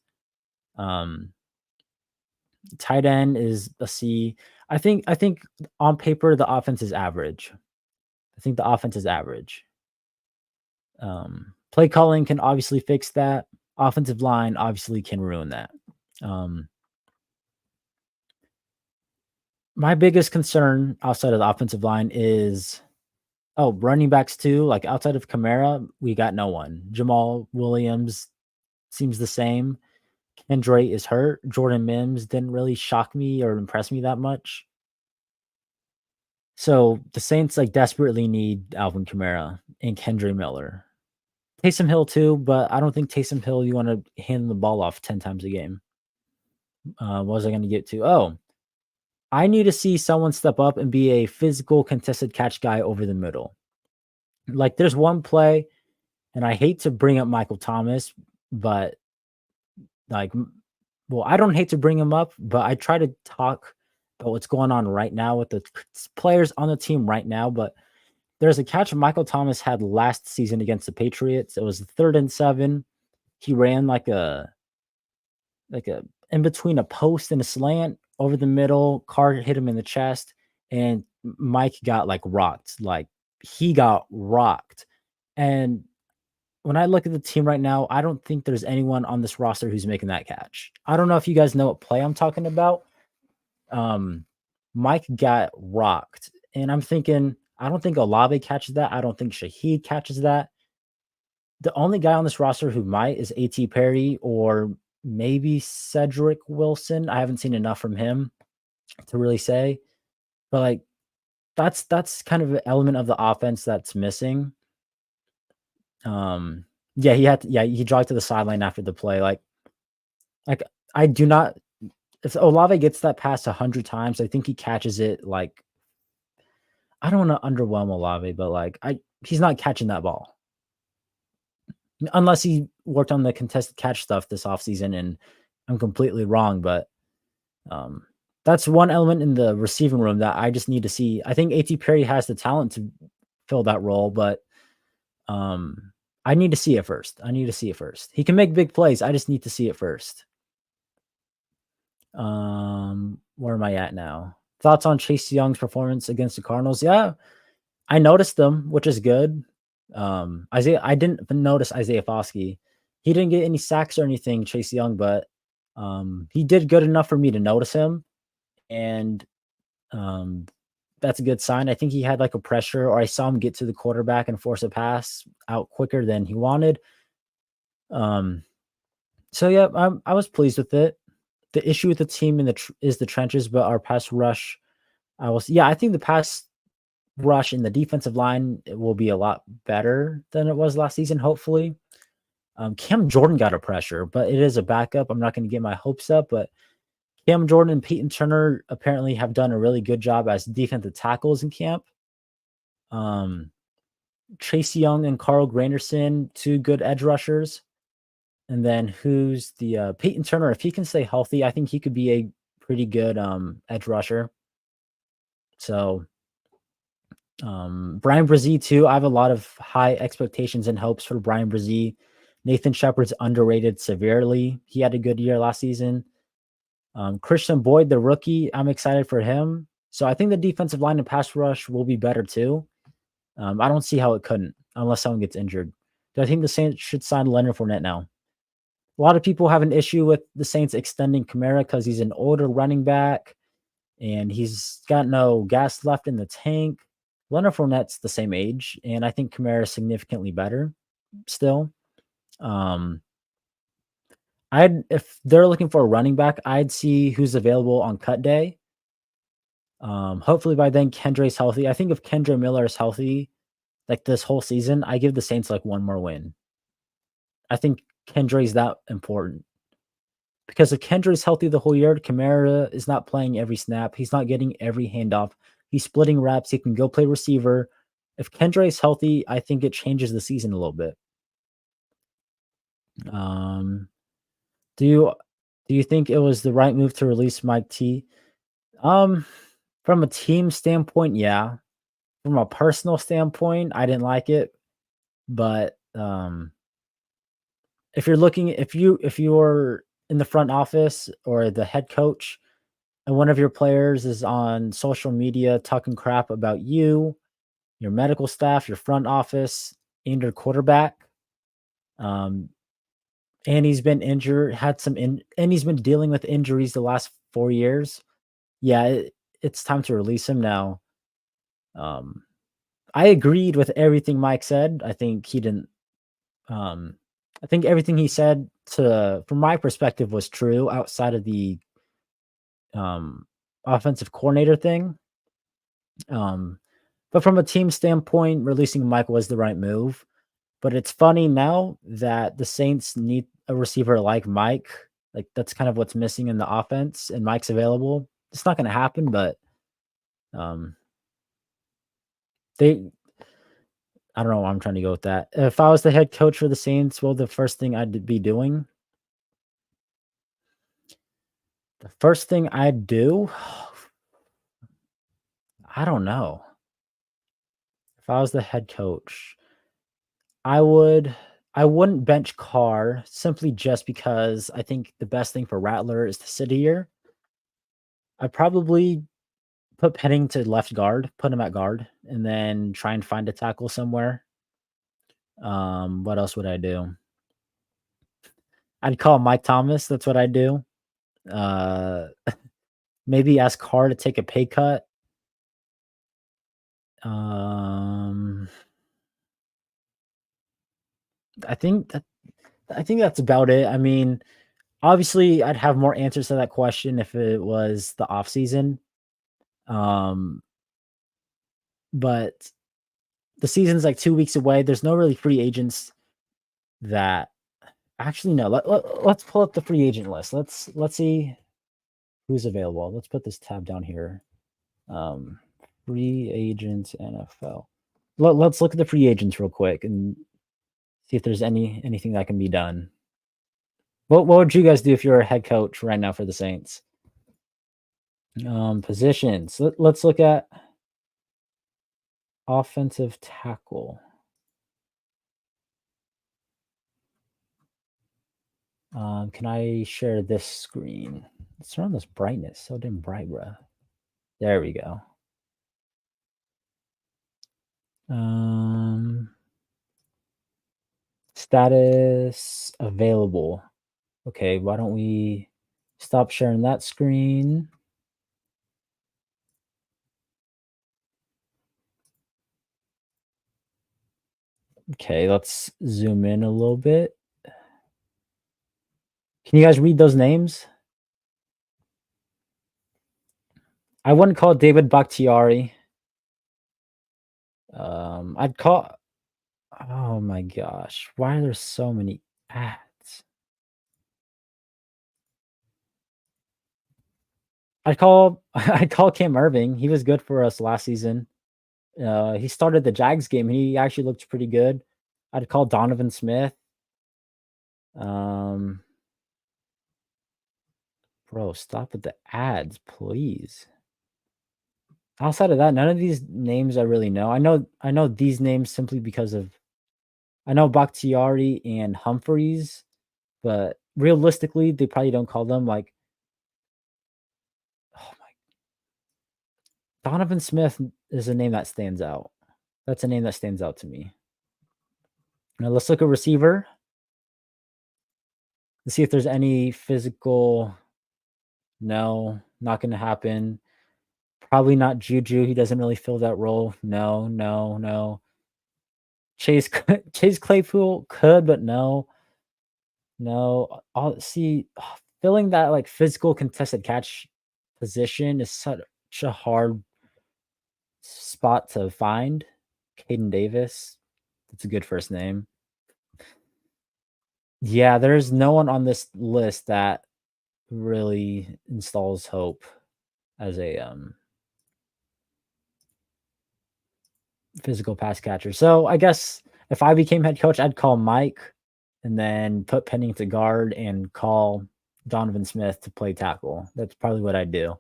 Tight end is a C. I think on paper the offense is average. I think the offense is average. Play calling can obviously fix that. Offensive line obviously can ruin that. My biggest concern outside of the offensive line is running backs too. Like outside of Kamara, we got no one. Jamal Williams seems the same. Kendra is hurt. Jordan Mims didn't really shock me or impress me that much. So the Saints like desperately need Alvin Kamara and Kendra Miller. Taysom Hill too, but I don't think Taysom Hill you want to hand the ball off 10 times a game. What was I going to get to? Oh, I need to see someone step up and be a physical contested catch guy over the middle. Like there's one play, and I hate to bring up Michael Thomas, but I don't hate to bring him up, but I try to talk about what's going on right now with the players on the team right now. But there's a catch Michael Thomas had last season against the Patriots. It was 3rd and 7. He ran like a in between a post and a slant over the middle. Carr hit him in the chest, and Mike got like rocked. Like he got rocked. And when I look at the team right now, I don't think there's anyone on this roster who's making that catch. I don't know if you guys know what play I'm talking about. Mike got rocked, and I'm thinking, I don't think Olave catches that. I don't think Shaheed catches that. The only guy on this roster who might is A.T. Perry or maybe Cedric Wilson. I haven't seen enough from him to really say, but like that's kind of an element of the offense that's missing. He jogged to the sideline after the play. Like I do not. If Olave gets that pass 100 times, I think he catches it. Like I don't want to underwhelm Olave, but like he's not catching that ball unless he worked on the contested catch stuff this offseason, and I'm completely wrong. But that's one element in the receiving room that I just need to see. I think A.T. Perry has the talent to fill that role, but I need to see it first. He can make big plays. I just need to see it first. Where am I at now? Thoughts on Chase Young's performance against the Cardinals? Yeah, I noticed them, which is good. I didn't notice Isaiah Foskey. He didn't get any sacks or anything, Chase Young, but he did good enough for me to notice him. And that's a good sign. I think he had like a pressure, or I saw him get to the quarterback and force a pass out quicker than he wanted. So yeah, I was pleased with it. The issue with the team is the trenches, but our pass rush, I think the pass rush in the defensive line will be a lot better than it was last season, hopefully. Cam Jordan got a pressure, but it is a backup. I'm not going to get my hopes up, but Cam Jordan and Peyton Turner apparently have done a really good job as defensive tackles in camp. Chase Young and Carl Granderson, 2 good edge rushers. And then who's the Peyton Turner? If he can stay healthy, I think he could be a pretty good edge rusher. So Brian Brzee too. I have a lot of high expectations and hopes for Brian Brzee. Nathan Shepard's underrated severely. He had a good year last season. Christian Boyd, the rookie, I'm excited for him. So I think the defensive line and pass rush will be better too. I don't see how it couldn't unless someone gets injured. Do I think the Saints should sign Leonard Fournette now? A lot of people have an issue with the Saints extending Kamara because he's an older running back and he's got no gas left in the tank. Leonard Fournette's the same age, and I think Kamara is significantly better still. Um, I'd if they're looking for a running back, I'd see who's available on cut day. Hopefully by then Kendre's healthy. I think if Kendre Miller is healthy, like this whole season, I give the Saints like one more win. I think Kendre's that important because if Kendre's healthy the whole year, Kamara is not playing every snap. He's not getting every handoff. He's splitting reps. He can go play receiver. If Kendre is healthy, I think it changes the season a little bit. Um, do you think it was the right move to release Mike T? Um, from a team standpoint, yeah. From a personal standpoint, I didn't like it, but if you're in the front office or the head coach and one of your players is on social media talking crap about you, your medical staff, your front office, and your quarterback, um, and he's been injured, and he's been dealing with injuries the last 4 years. Yeah, it's time to release him now. Um, I agreed with everything Mike said. I think he didn't. Um, I think everything he said from my perspective was true outside of the um, offensive coordinator thing. Um, but from a team standpoint, releasing Mike was the right move. But it's funny now that the Saints need a receiver like Mike. Like that's kind of what's missing in the offense, and Mike's available. It's not going to happen, but um, they. I don't know where I'm trying to go with that. If I was the head coach for the Saints, well, the first thing I'd be doing, the first thing I'd do, I don't know. If I was the head coach, I would I wouldn't bench Carr simply just because I think the best thing for Rattler is to sit here. I'd probably put Penning to left guard, put him at guard, and then try and find a tackle somewhere. What else would I do? I'd call Mike Thomas. That's what I'd do. Uh, maybe ask Carr to take a pay cut. Um, I think that I think that's about it. I mean, obviously, I'd have more answers to that question if it was the off season. Um, but the season's like 2 weeks away. There's no really free agents that actually no. Let's pull up the free agent list. Let's see who's available. Let's put this tab down here. Um, free agents NFL. Let's look at the free agents real quick and see if there's anything that can be done. What would you guys do if you're a head coach right now for the Saints? Positions. Let's look at offensive tackle. Can I share this screen? Let's turn on this brightness. So damn bright, bro. There we go. Status available. Okay, why don't we stop sharing that screen? Okay, let's zoom in a little bit. Can you guys read those names? I wouldn't call David Bakhtiari. I'd call. Oh my gosh, why are there so many ads? I'd call Cam Irving. He was good for us last season. He started the Jags game. He actually looked pretty good. I'd call Donovan Smith. Um, bro, stop with the ads, please. Outside of that, none of these names I really know. I know these names simply because of I know Bakhtiari and Humphreys, but realistically, they probably don't call them like Donovan Smith is a name that stands out. That's a name that stands out to me. Now let's look at receiver. Let's see if there's any physical. No, not going to happen. Probably not Juju. He doesn't really fill that role. No, no, no. Chase Claypool could, but no, no. I'll see. Filling that like physical contested catch position is such a hard spot to find. Caden Davis. That's a good first name. Yeah, there's no one on this list that really installs hope as a physical pass catcher. So I guess if I became head coach, I'd call Mike and then put Penning to guard and call Donovan Smith to play tackle. That's probably what I'd do.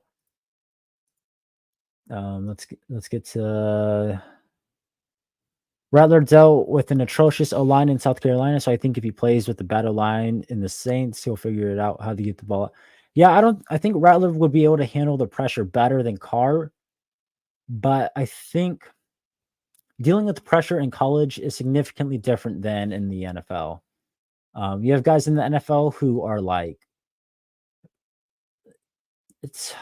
Let's get to Rattler dealt with an atrocious O line in South Carolina, so I think if he plays with the better line in the Saints, he'll figure it out how to get the ball. Yeah, I think Rattler would be able to handle the pressure better than Carr, but I think dealing with the pressure in college is significantly different than in the NFL. You have guys in the NFL who are like, it's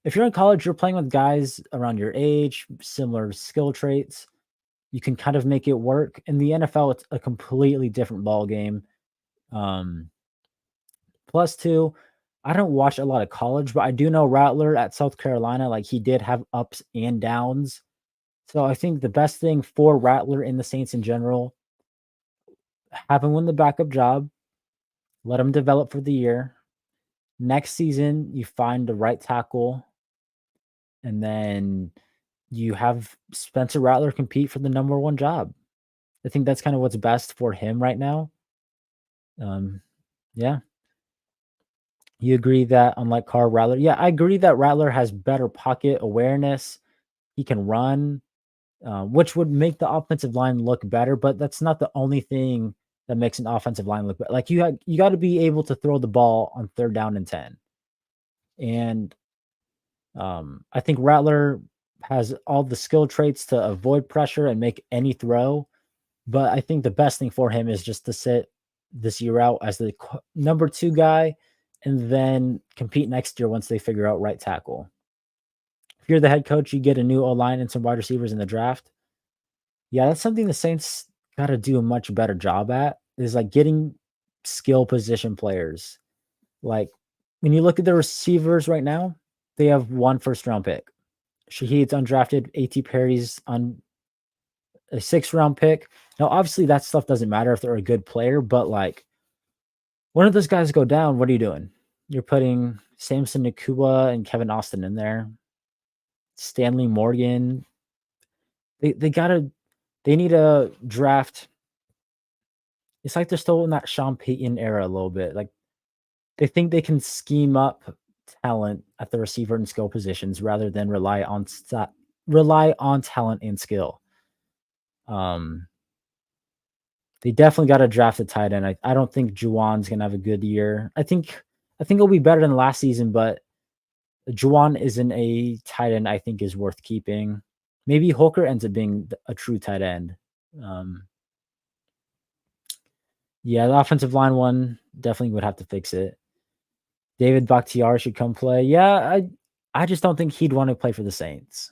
if you're in college, you're playing with guys around your age, similar skill traits. You can kind of make it work. In the NFL, it's a completely different ball game. Um, Plus two, I don't watch a lot of college, but I do know Rattler at South Carolina, like he did have ups and downs. So I think the best thing for Rattler in the Saints in general, have him win the backup job, let him develop for the year. Next season, you find the right tackle, and then you have Spencer Rattler compete for the number one job. I think that's kind of what's best for him right now. Um, yeah. You agree that unlike Carr, Rattler, yeah, I agree that Rattler has better pocket awareness. He can run, which would make the offensive line look better, but that's not the only thing that makes an offensive line look better. Like you got to be able to throw the ball on 3rd down and 10. And I think Rattler has all the skill traits to avoid pressure and make any throw. But I think the best thing for him is just to sit this year out as the number 2 guy and then compete next year once they figure out right tackle. If you're the head coach, you get a new O line and some wide receivers in the draft. Yeah, that's something the Saints got to do a much better job at is like getting skill position players. Like when you look at the receivers right now, they have 1 first round pick. Shaheed's undrafted, AT Perry's on a 6th round pick. Now, obviously, that stuff doesn't matter if they're a good player, but like one of those guys go down, what are you doing? You're putting Samson Nakua and Kevin Austin in there. Stanley Morgan. They need a draft. It's like they're still in that Sean Payton era a little bit. Like they think they can scheme up talent at the receiver and skill positions rather than rely on talent and skill. Um, they definitely got to draft a tight end. I don't think Juwan's gonna have a good year. I think it'll be better than last season, but Juwan isn't a tight end I think is worth keeping. Maybe Hooker ends up being a true tight end. Um, yeah, the offensive line one definitely would have to fix it. David Bakhtiari should come play. Yeah, I just don't think he'd want to play for the Saints.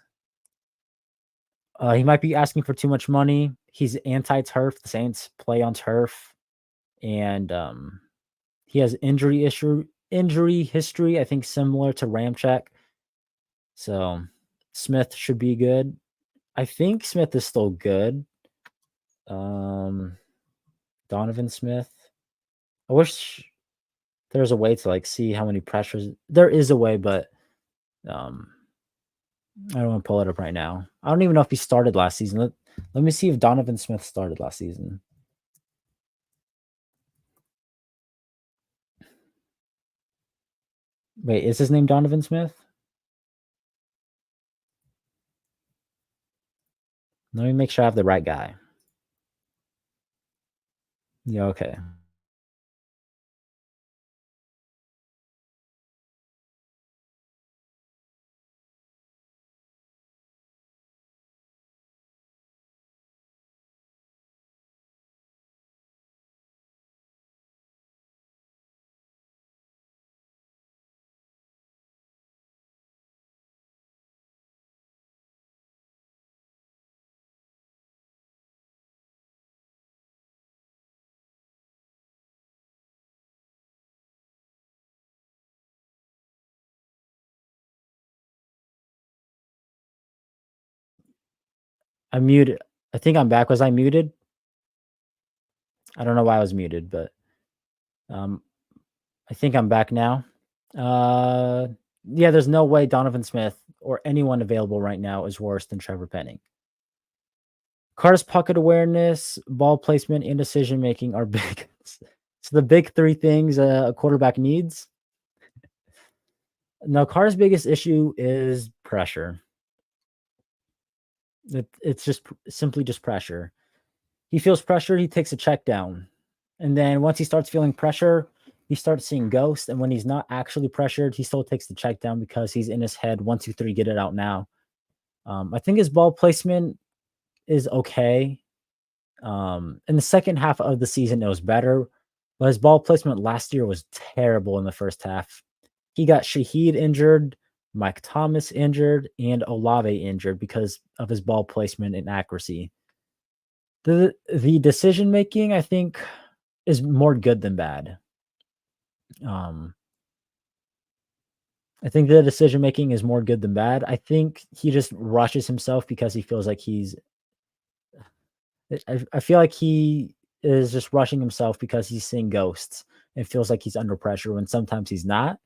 He might be asking for too much money. He's anti-turf. The Saints play on turf, and he has injury history. I think similar to Ramchek. So Smith should be good. I think Smith is still good. Um, Donovan Smith. I wish there's a way to like see how many pressures. There is a way, but um, I don't want to pull it up right now. I don't even know if he started last season. Let me see if Donovan Smith started last season. Wait, is his name Donovan Smith? Let me make sure I have the right guy. Yeah, okay. I'm muted. I think I'm back. Was I muted? I don't know why I was muted, but um, I think I'm back now. Uh, yeah, there's no way Donovan Smith or anyone available right now is worse than Trevor Penning. Carter's pocket awareness, ball placement, and decision making are big. So the big three things a quarterback needs. Now, Carter's biggest issue is pressure. It's just simply just pressure. He feels pressure, he takes a check down. And then once he starts feeling pressure, he starts seeing ghosts. And when he's not actually pressured, he still takes the check down because he's in his head. 1, 2, 3, get it out now. I think his ball placement is okay. In the second half of the season, it was better, but his ball placement last year was terrible in the first half. He got Shaheed injured, Mike Thomas injured, and Olave injured because of his ball placement and accuracy. The decision making, I think, is more good than bad. Um, I think the decision making is more good than bad. I think he just rushes himself because he feels like he's. I feel like he is just rushing himself because he's seeing ghosts and feels like he's under pressure when sometimes he's not.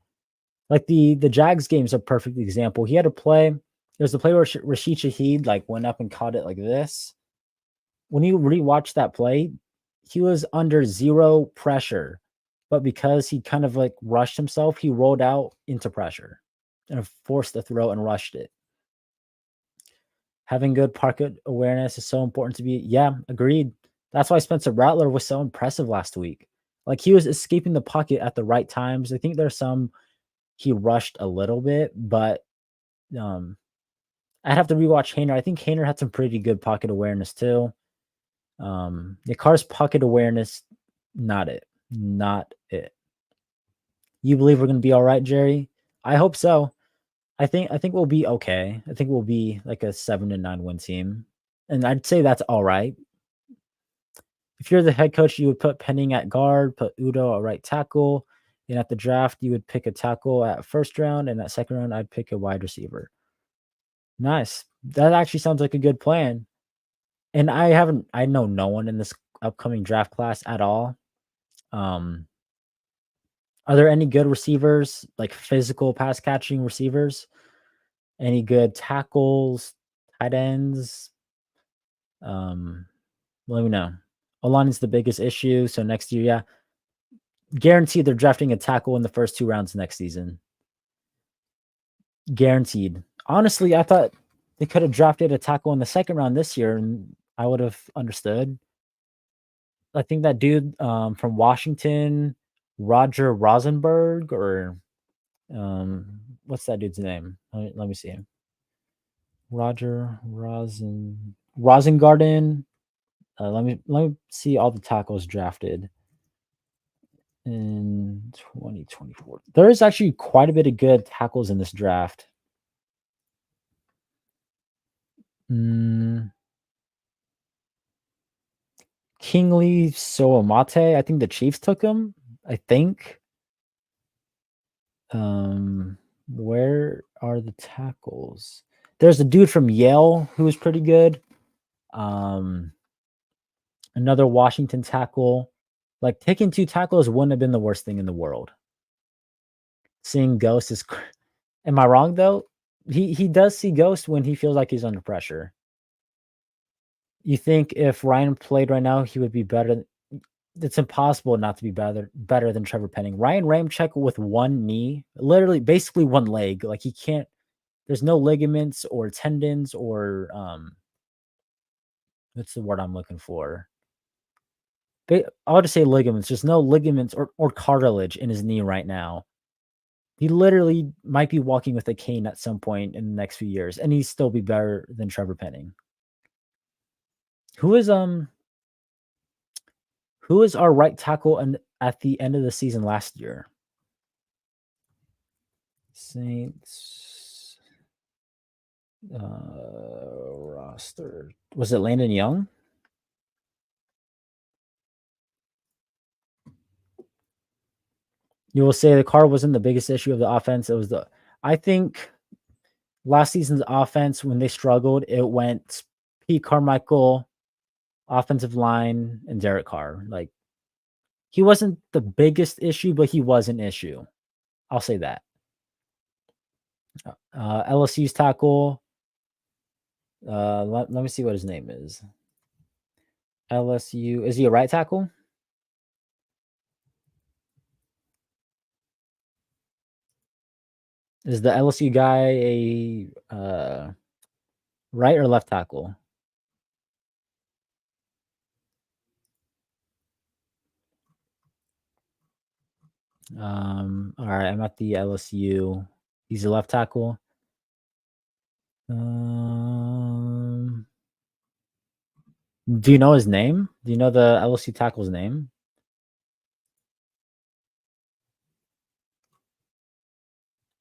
Like the Jags game is a perfect example. He had a play. There's a play where Rashid Shaheed like went up and caught it like this. When you rewatch that play, he was under zero pressure, but because he kind of like rushed himself, he rolled out into pressure and forced the throw and rushed it. Having good pocket awareness is so important to be. Yeah, agreed. That's why Spencer Rattler was so impressive last week. Like he was escaping the pocket at the right times. I think there's some he rushed a little bit, but um I'd have to rewatch Hayner. I think Hayner had some pretty good pocket awareness too. The car's pocket awareness, not it. Not it. You believe we're gonna be all right, Jerry? I hope so. I think we'll be okay. I think we'll be like a 7-9 win team. And I'd say that's all right. If you're the head coach, you would put Penning at guard, put Udo at right tackle. And at the draft, you would pick a tackle at first round, and at second round, I'd pick a wide receiver. Nice. That actually sounds like a good plan. And I know no one in this upcoming draft class at all. Um, are there any good receivers, like physical pass catching receivers? Any good tackles, tight ends? Um, Let me know. O-line is the biggest issue. So next year, yeah, guaranteed they're drafting a tackle in the first 2 rounds next season. Guaranteed. Honestly, I thought they could have drafted a tackle in the second round this year, and I would have understood. I think that dude from Washington, Roger Rosenberg, or what's that dude's name? Let me see him. Roger Rosengarten. Let me see all the tackles drafted in 2024. There is actually quite a bit of good tackles in this draft. Mm, Kingsley Soamate. I think the Chiefs took him. I think. Where are the tackles? There's a dude from Yale who was pretty good. Um, Another Washington tackle. Like taking 2 tackles wouldn't have been the worst thing in the world. Seeing ghosts is. Am I wrong though? He does see ghosts when he feels like he's under pressure. You think if Ryan played right now, he would be better? It's impossible not to be better than Trevor Penning. Ryan Ramczyk with one knee, literally, basically one leg. Like he can't. There's no ligaments or tendons or what's the word I'm looking for? I'll just say ligaments. There's no ligaments or cartilage in his knee right now. He literally might be walking with a cane at some point in the next few years, and he'd still be better than Trevor Penning. Who is our right tackle and at the end of the season last year? Saints roster. Was it Landon Young? You will say the car wasn't the biggest issue of the offense. It was I think last season's offense, when they struggled, it went Pete Carmichael, offensive line, and Derek Carr. Like, he wasn't the biggest issue, but he was an issue. I'll say that. LSU's tackle. Let me see what his name is. LSU. Is he a right tackle? Is the LSU guy a right or left tackle? All right, I'm at the LSU. He's a left tackle. Um, do you know his name? Do you know the LSU tackle's name?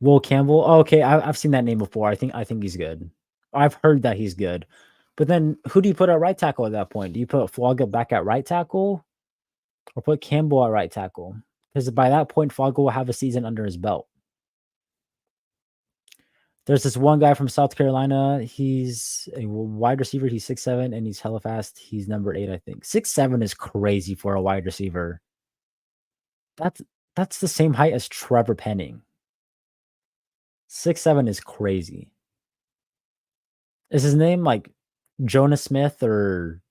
Will Campbell. Oh, okay, I've seen that name before. I think he's good. I've heard that he's good. But then who do you put at right tackle at that point? Do you put Flogga back at right tackle or put Campbell at right tackle? Because by that point, Flogga will have a season under his belt. There's this one guy from South Carolina. He's a wide receiver. He's 6'7", and he's hella fast. He's number 8, I think. 6'7" is crazy for a wide receiver. That's that's the same height as Trevor Penning. 6'7" is crazy. Is his name like Jonah Smith or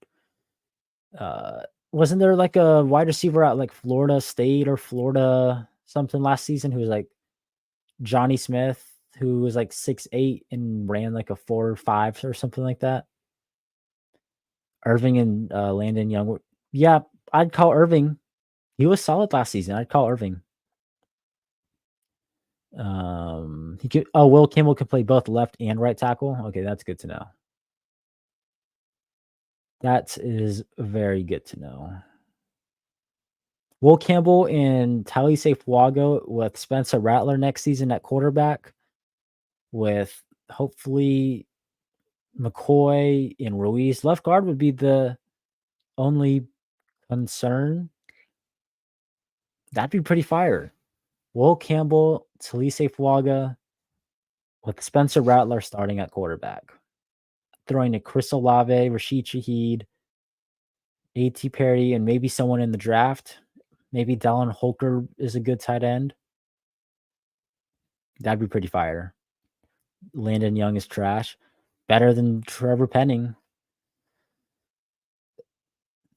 wasn't there like a wide receiver at like Florida State or Florida something last season who was like Johnny Smith, who was like 6'8" and ran like a 4.5 or something like that? Irving and Landon Young. Yeah, I'd call Irving. He was solid last season. I'd call Irving. He could. Oh, Will Campbell can play both left and right tackle. Okay, that's good to know. That is very good to know. Will Campbell and Talise Fuago with Spencer Rattler next season at quarterback, with hopefully McCoy and Ruiz. Left guard would be the only concern. That'd be pretty fire. Will Campbell, Talise Fuaga, with Spencer Rattler starting at quarterback. Throwing to Chris Olave, Rashid Shaheed, A.T. Perry, and maybe someone in the draft. Maybe Dallin Holker is a good tight end. That'd be pretty fire. Landon Young is trash. Better than Trevor Penning.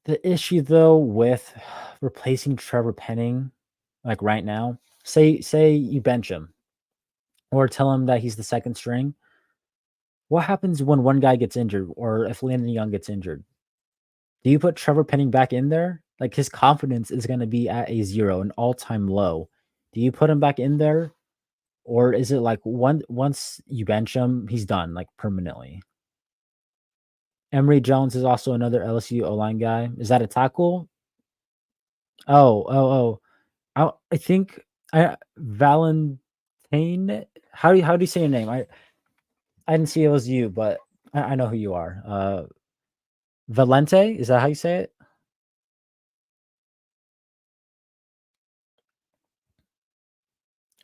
The issue, though, with replacing Trevor Penning, like right now, say you bench him or tell him that he's the second string. What happens when one guy gets injured or if Landon Young gets injured? Do you put Trevor Penning back in there? Like, his confidence is going to be at a 0, an all-time low. Do you put him back in there? Or is it like once you bench him, he's done, like, permanently? Emory Jones is also another LSU O-line guy. Is that a tackle? Oh. I think Valentine. How do you say your name? I didn't see it was you, but I know who you are. Valente, is that how you say it?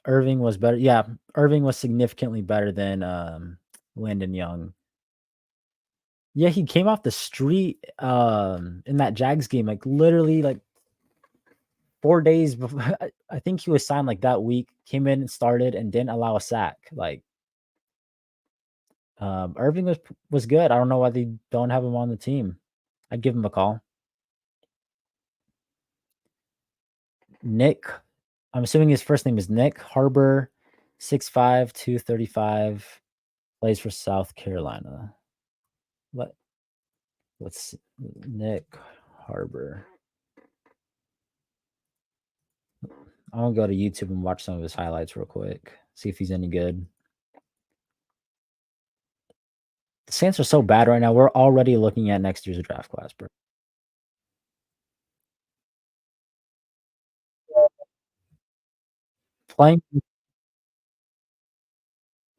Irving was better. Yeah, Irving was significantly better than Landon Young. Yeah, he came off the street in that Jags game, like literally like 4 days before. I think he was signed like that week. Came in and started and didn't allow a sack. Like, Irving was good. I don't know why they don't have him on the team. I'd give him a call. Nick, I'm assuming his first name is Nick Harbor, 6'5", 235, plays for South Carolina. Let's Nick Harbor. I'm gonna go to YouTube and watch some of his highlights real quick. See if he's any good. The Saints are so bad right now. We're already looking at next year's draft class, bro. Playing,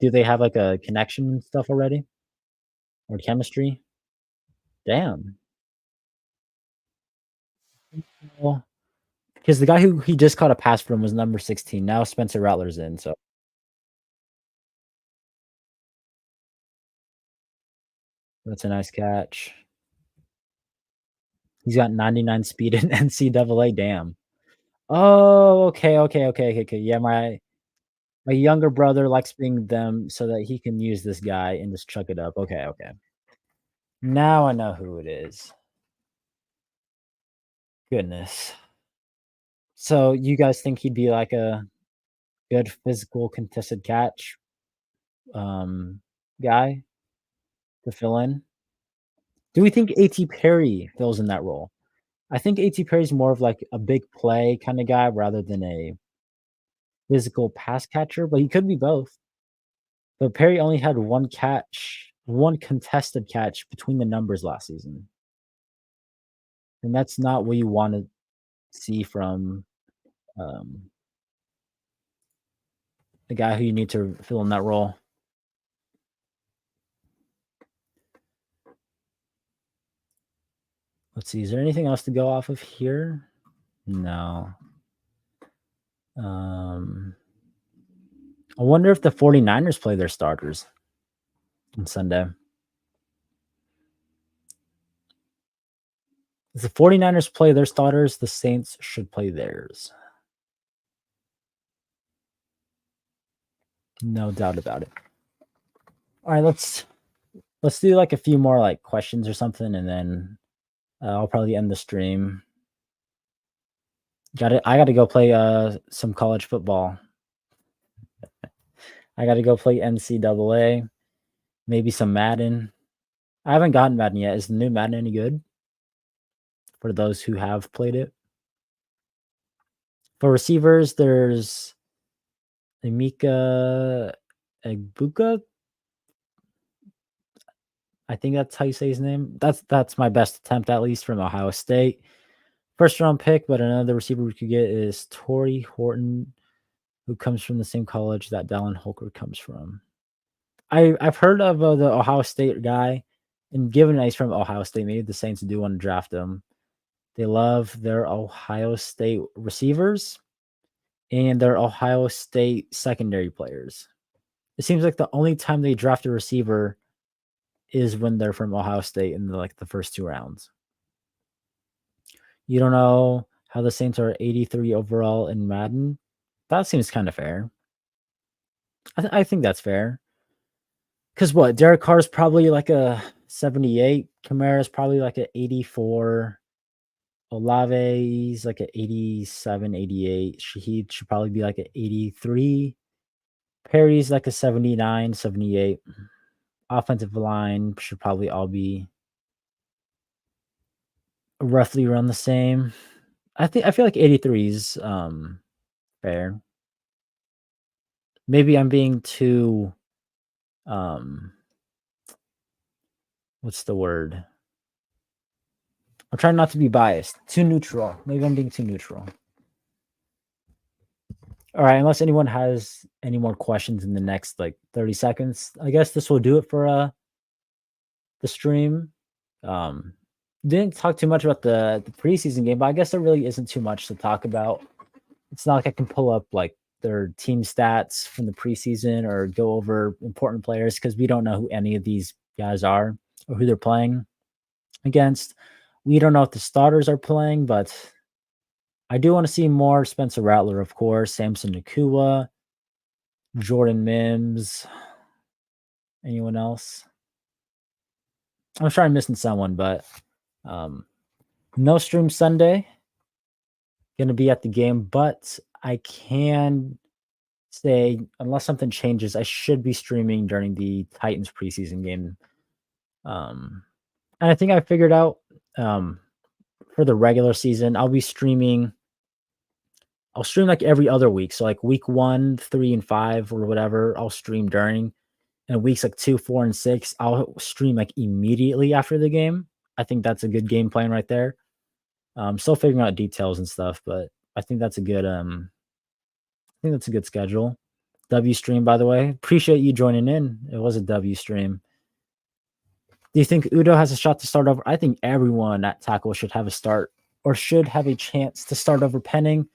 do they have like a connection and stuff already? Or chemistry? Damn. Well, because the guy who he just caught a pass from was number 16. Now Spencer Rattler's in. So That's a nice catch. He's got 99 speed in NCAA, damn. Oh, okay. Yeah, my younger brother likes being them so that he can use this guy and just chuck it up. Okay. Now I know who it is. Goodness. So you guys think he'd be like a good physical contested catch, um, guy to fill in? Do we think A.T. Perry fills in that role? I think A.T. Perry's more of like a big play kinda guy rather than a physical pass catcher, but he could be both. But Perry only had 1 catch, 1 contested catch between the numbers last season, and that's not what you wanna see from, um, the guy who you need to fill in that role. Let's see, is there anything else to go off of here? No. Um, I wonder if the 49ers play their starters on Sunday. If the 49ers play their starters, the Saints should play theirs. No doubt about it. All right, let's do like a few more like questions or something, and then I'll probably end the stream. I got to go play some college football. I got to go play NCAA, maybe some Madden. I haven't gotten Madden yet. Is the new Madden any good for those who have played it? For receivers, there's Emeka Egbuka. I think that's how you say his name. That's my best attempt, at least from Ohio State. First round pick, but another receiver we could get is Torrey Horton, who comes from the same college that Dallin Holker comes from. I've heard of the Ohio State guy, and given that he's from Ohio State, maybe the Saints do want to draft him. They love their Ohio State receivers and their Ohio State secondary players. It seems like the only time they draft a receiver is when they're from Ohio State in the first 2 rounds. You don't know how the Saints are 83 overall in Madden? That seems kind of fair. I think that's fair. Because what? Derek Carr's probably like a 78. Kamara's probably like a 84. Olave's like a 87, 88. Shaheed should probably be like a 83. Perry's like a 79, 78. Offensive line should probably all be roughly around the same. I feel like 83 is fair. Maybe I'm being too what's the word? I'm trying not to be biased. Too neutral. Maybe I'm being too neutral. All right, unless anyone has any more questions in the next like 30 seconds, I guess this will do it for the stream. Um didn't talk too much about the preseason game, but I guess there really isn't too much to talk about. It's not like I can pull up like their team stats from the preseason or go over important players because we don't know who any of these guys are or who they're playing against. We don't know if the starters are playing, but I do want to see more Spencer Rattler, of course, Samson Nakua, Jordan Mims. Anyone else? I'm sure I'm missing someone, but no stream Sunday. Gonna be at the game, but I can say, unless something changes, I should be streaming during the Titans preseason game. And I think I figured out for the regular season, I'll stream like every other week. So like week 1, 3, and 5 or whatever, I'll stream during. And weeks like 2, 4, and 6, I'll stream like immediately after the game. I think that's a good game plan right there. Still figuring out details and stuff, but I think that's a good schedule. W stream, by the way. Appreciate you joining in. It was a W stream. Do you think Udo has a shot to start over? I think everyone at tackle should have a start or should have a chance to start over Penning.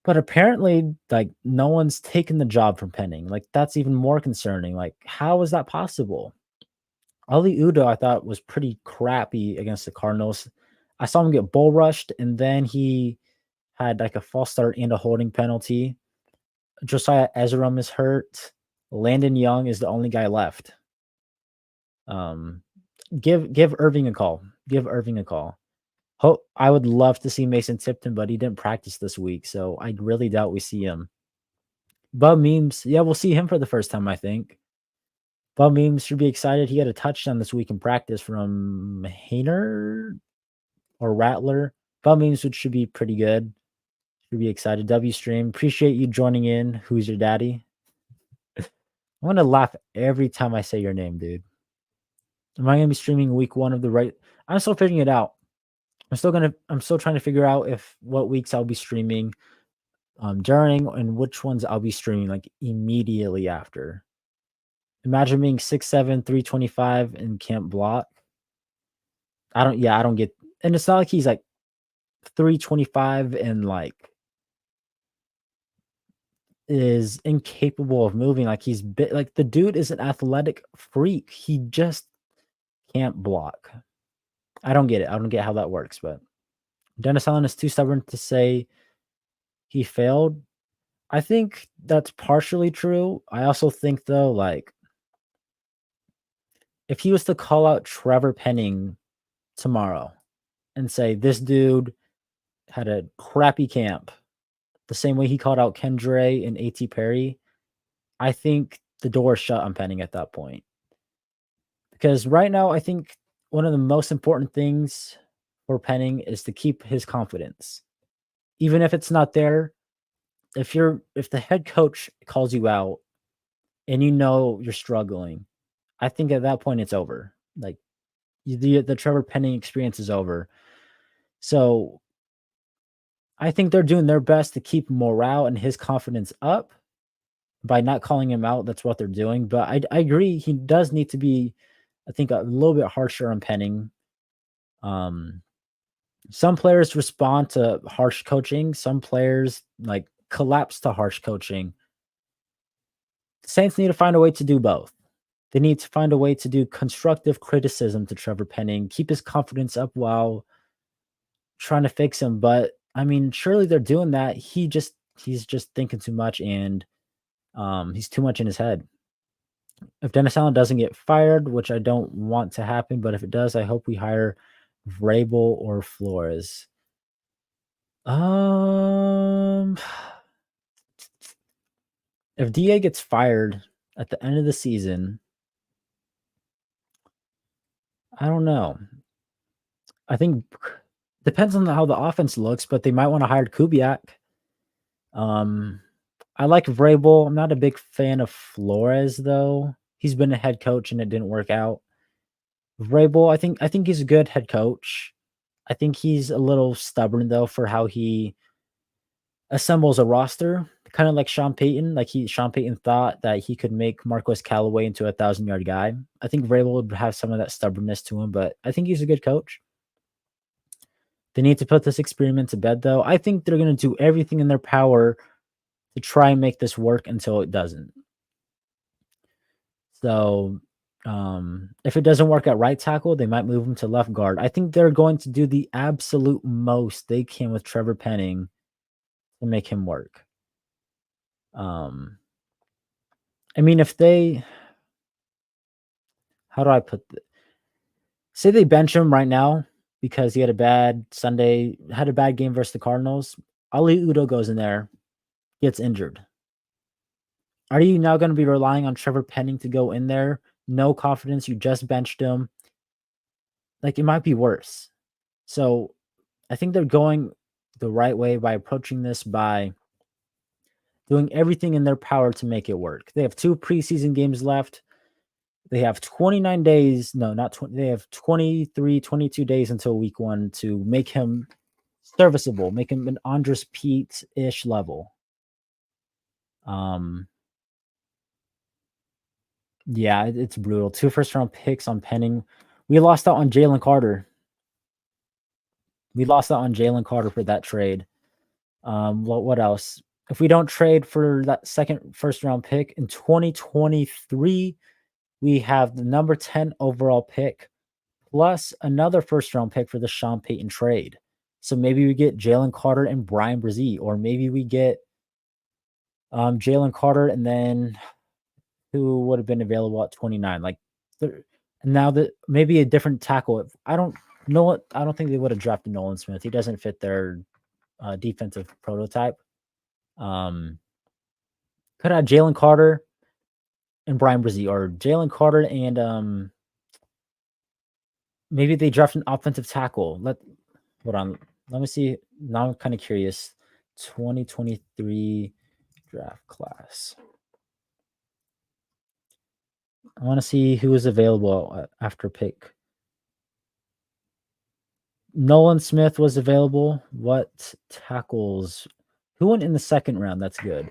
But apparently, like, no one's taken the job from Penning. Like, that's even more concerning. Like, how is that possible? Ali Udo, I thought, was pretty crappy against the Cardinals. I saw him get bull rushed, and then he had like a false start and a holding penalty. Josiah Ezram is hurt. Landon Young is the only guy left. Um, give Irving a call. Give Irving a call. I would love to see Mason Tipton, but he didn't practice this week, so I really doubt we see him. Bub Memes, yeah, we'll see him for the first time, I think. Bub Memes should be excited. He had a touchdown this week in practice from Hayner or Rattler. Bub Memes, which should be pretty good. Should be excited. W Stream, appreciate you joining in. Who's your daddy? I want to laugh every time I say your name, dude. Am I going to be streaming week 1 of the right? I'm still figuring it out. I'm still trying to figure out what weeks I'll be streaming during and which ones I'll be streaming like immediately after. Imagine being 6'7", 325 and can't block. I don't get, and it's not like he's like 325 and like is incapable of moving. Like like the dude is an athletic freak. He just can't block. I don't get it. I don't get how that works, but Dennis Allen is too stubborn to say he failed. I think that's partially true. I also think though, like if he was to call out Trevor Penning tomorrow and say this dude had a crappy camp, the same way he called out Kendre and A.T. Perry, I think the door is shut on Penning at that point. Because right now, I think one of the most important things for Penning is to keep his confidence. Even if it's not there, if the head coach calls you out and you know you're struggling, I think at that point it's over. Like the Trevor Penning experience is over. So I think they're doing their best to keep morale and his confidence up by not calling him out. That's what they're doing. But I agree. He does need to be, I think, a little bit harsher on Penning. Some players respond to harsh coaching. Some players like collapse to harsh coaching. The Saints need to find a way to do both. They need to find a way to do constructive criticism to Trevor Penning, keep his confidence up while trying to fix him. But I mean, surely they're doing that. He's just thinking too much, and he's too much in his head. If Dennis Allen doesn't get fired, which I don't want to happen, but if it does, I hope we hire Vrabel or Flores. If DA gets fired at the end of the season, I don't know. I think depends on how the offense looks, but they might want to hire Kubiak. I like Vrabel. I'm not a big fan of Flores though. He's been a head coach and it didn't work out. Vrabel, I think he's a good head coach. I think he's a little stubborn though for how he assembles a roster, kind of like Sean Payton. Like Sean Payton thought that he could make Marquez Callaway into a 1,000-yard guy. I think Vrabel would have some of that stubbornness to him, but I think he's a good coach. They need to put this experiment to bed, though. I think they're going to do everything in their power to try and make this work until it doesn't. So if it doesn't work at right tackle, they might move him to left guard. I think they're going to do the absolute most they can with Trevor Penning to make him work. I mean, if they, how do I put this? Say they bench him right now because he had a bad game versus the Cardinals. Ali Udo goes in there, gets injured. Are you now going to be relying on Trevor Penning to go in there? No confidence. You just benched him. Like, it might be worse. So I think they're going the right way by approaching this by doing everything in their power to make it work. They have 2 preseason games left. They have 29 days. No, not 20. They have 23, 22 days until week 1 to make him serviceable, make him an Andres Pete-ish level. Yeah, it's brutal. 2 first-round picks on Penning. We lost out on Jalen Carter. For that trade. What else? If we don't trade for that second first-round pick in 2023, we have the number 10 overall pick plus another first round pick for the Sean Payton trade. So maybe we get Jalen Carter and Brian Brzee, or maybe we get Jalen Carter and then who would have been available at 29. Like now that maybe a different tackle. I don't know what I don't think they would have drafted Nolan Smith. He doesn't fit their defensive prototype. Could have Jalen Carter and Brian Brzee, or Jalen Carter and maybe they draft an offensive tackle. Hold on. Let me see. Now I'm kind of curious. 2023 draft class. I want to see who is available after pick. Nolan Smith was available. What tackles? Who went in the second round? That's good.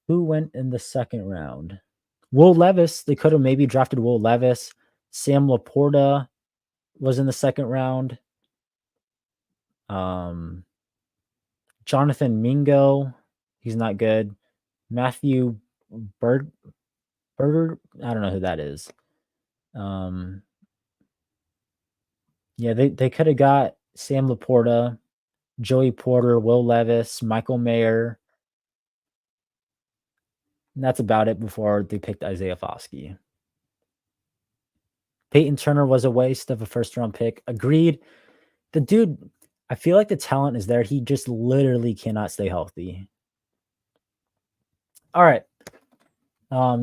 Who went in the second round? Will Levis. They could have maybe drafted Will Levis. Sam Laporta was in the second round. Jonathan Mingo. He's not good. Matthew Berger. I don't know who that is. Yeah, they could have got Sam Laporta, Joey Porter, Will Levis, Michael Mayer. And that's about it before they picked Isaiah Foskey. Peyton Turner was a waste of a first round pick. Agreed. The dude, I feel like the talent is there. He just literally cannot stay healthy. All right.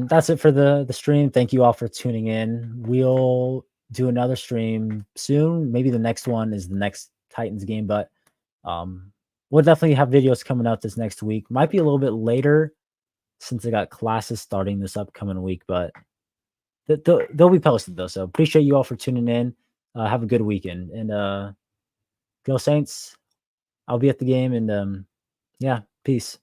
That's it for the stream. Thank you all for tuning in. We'll do another stream soon. Maybe the next one is the next Titans game, but we'll definitely have videos coming out this next week. Might be a little bit later since I got classes starting this upcoming week, but they'll be posted though. So appreciate you all for tuning in. Have a good weekend, and go Saints. I'll be at the game, and yeah, peace.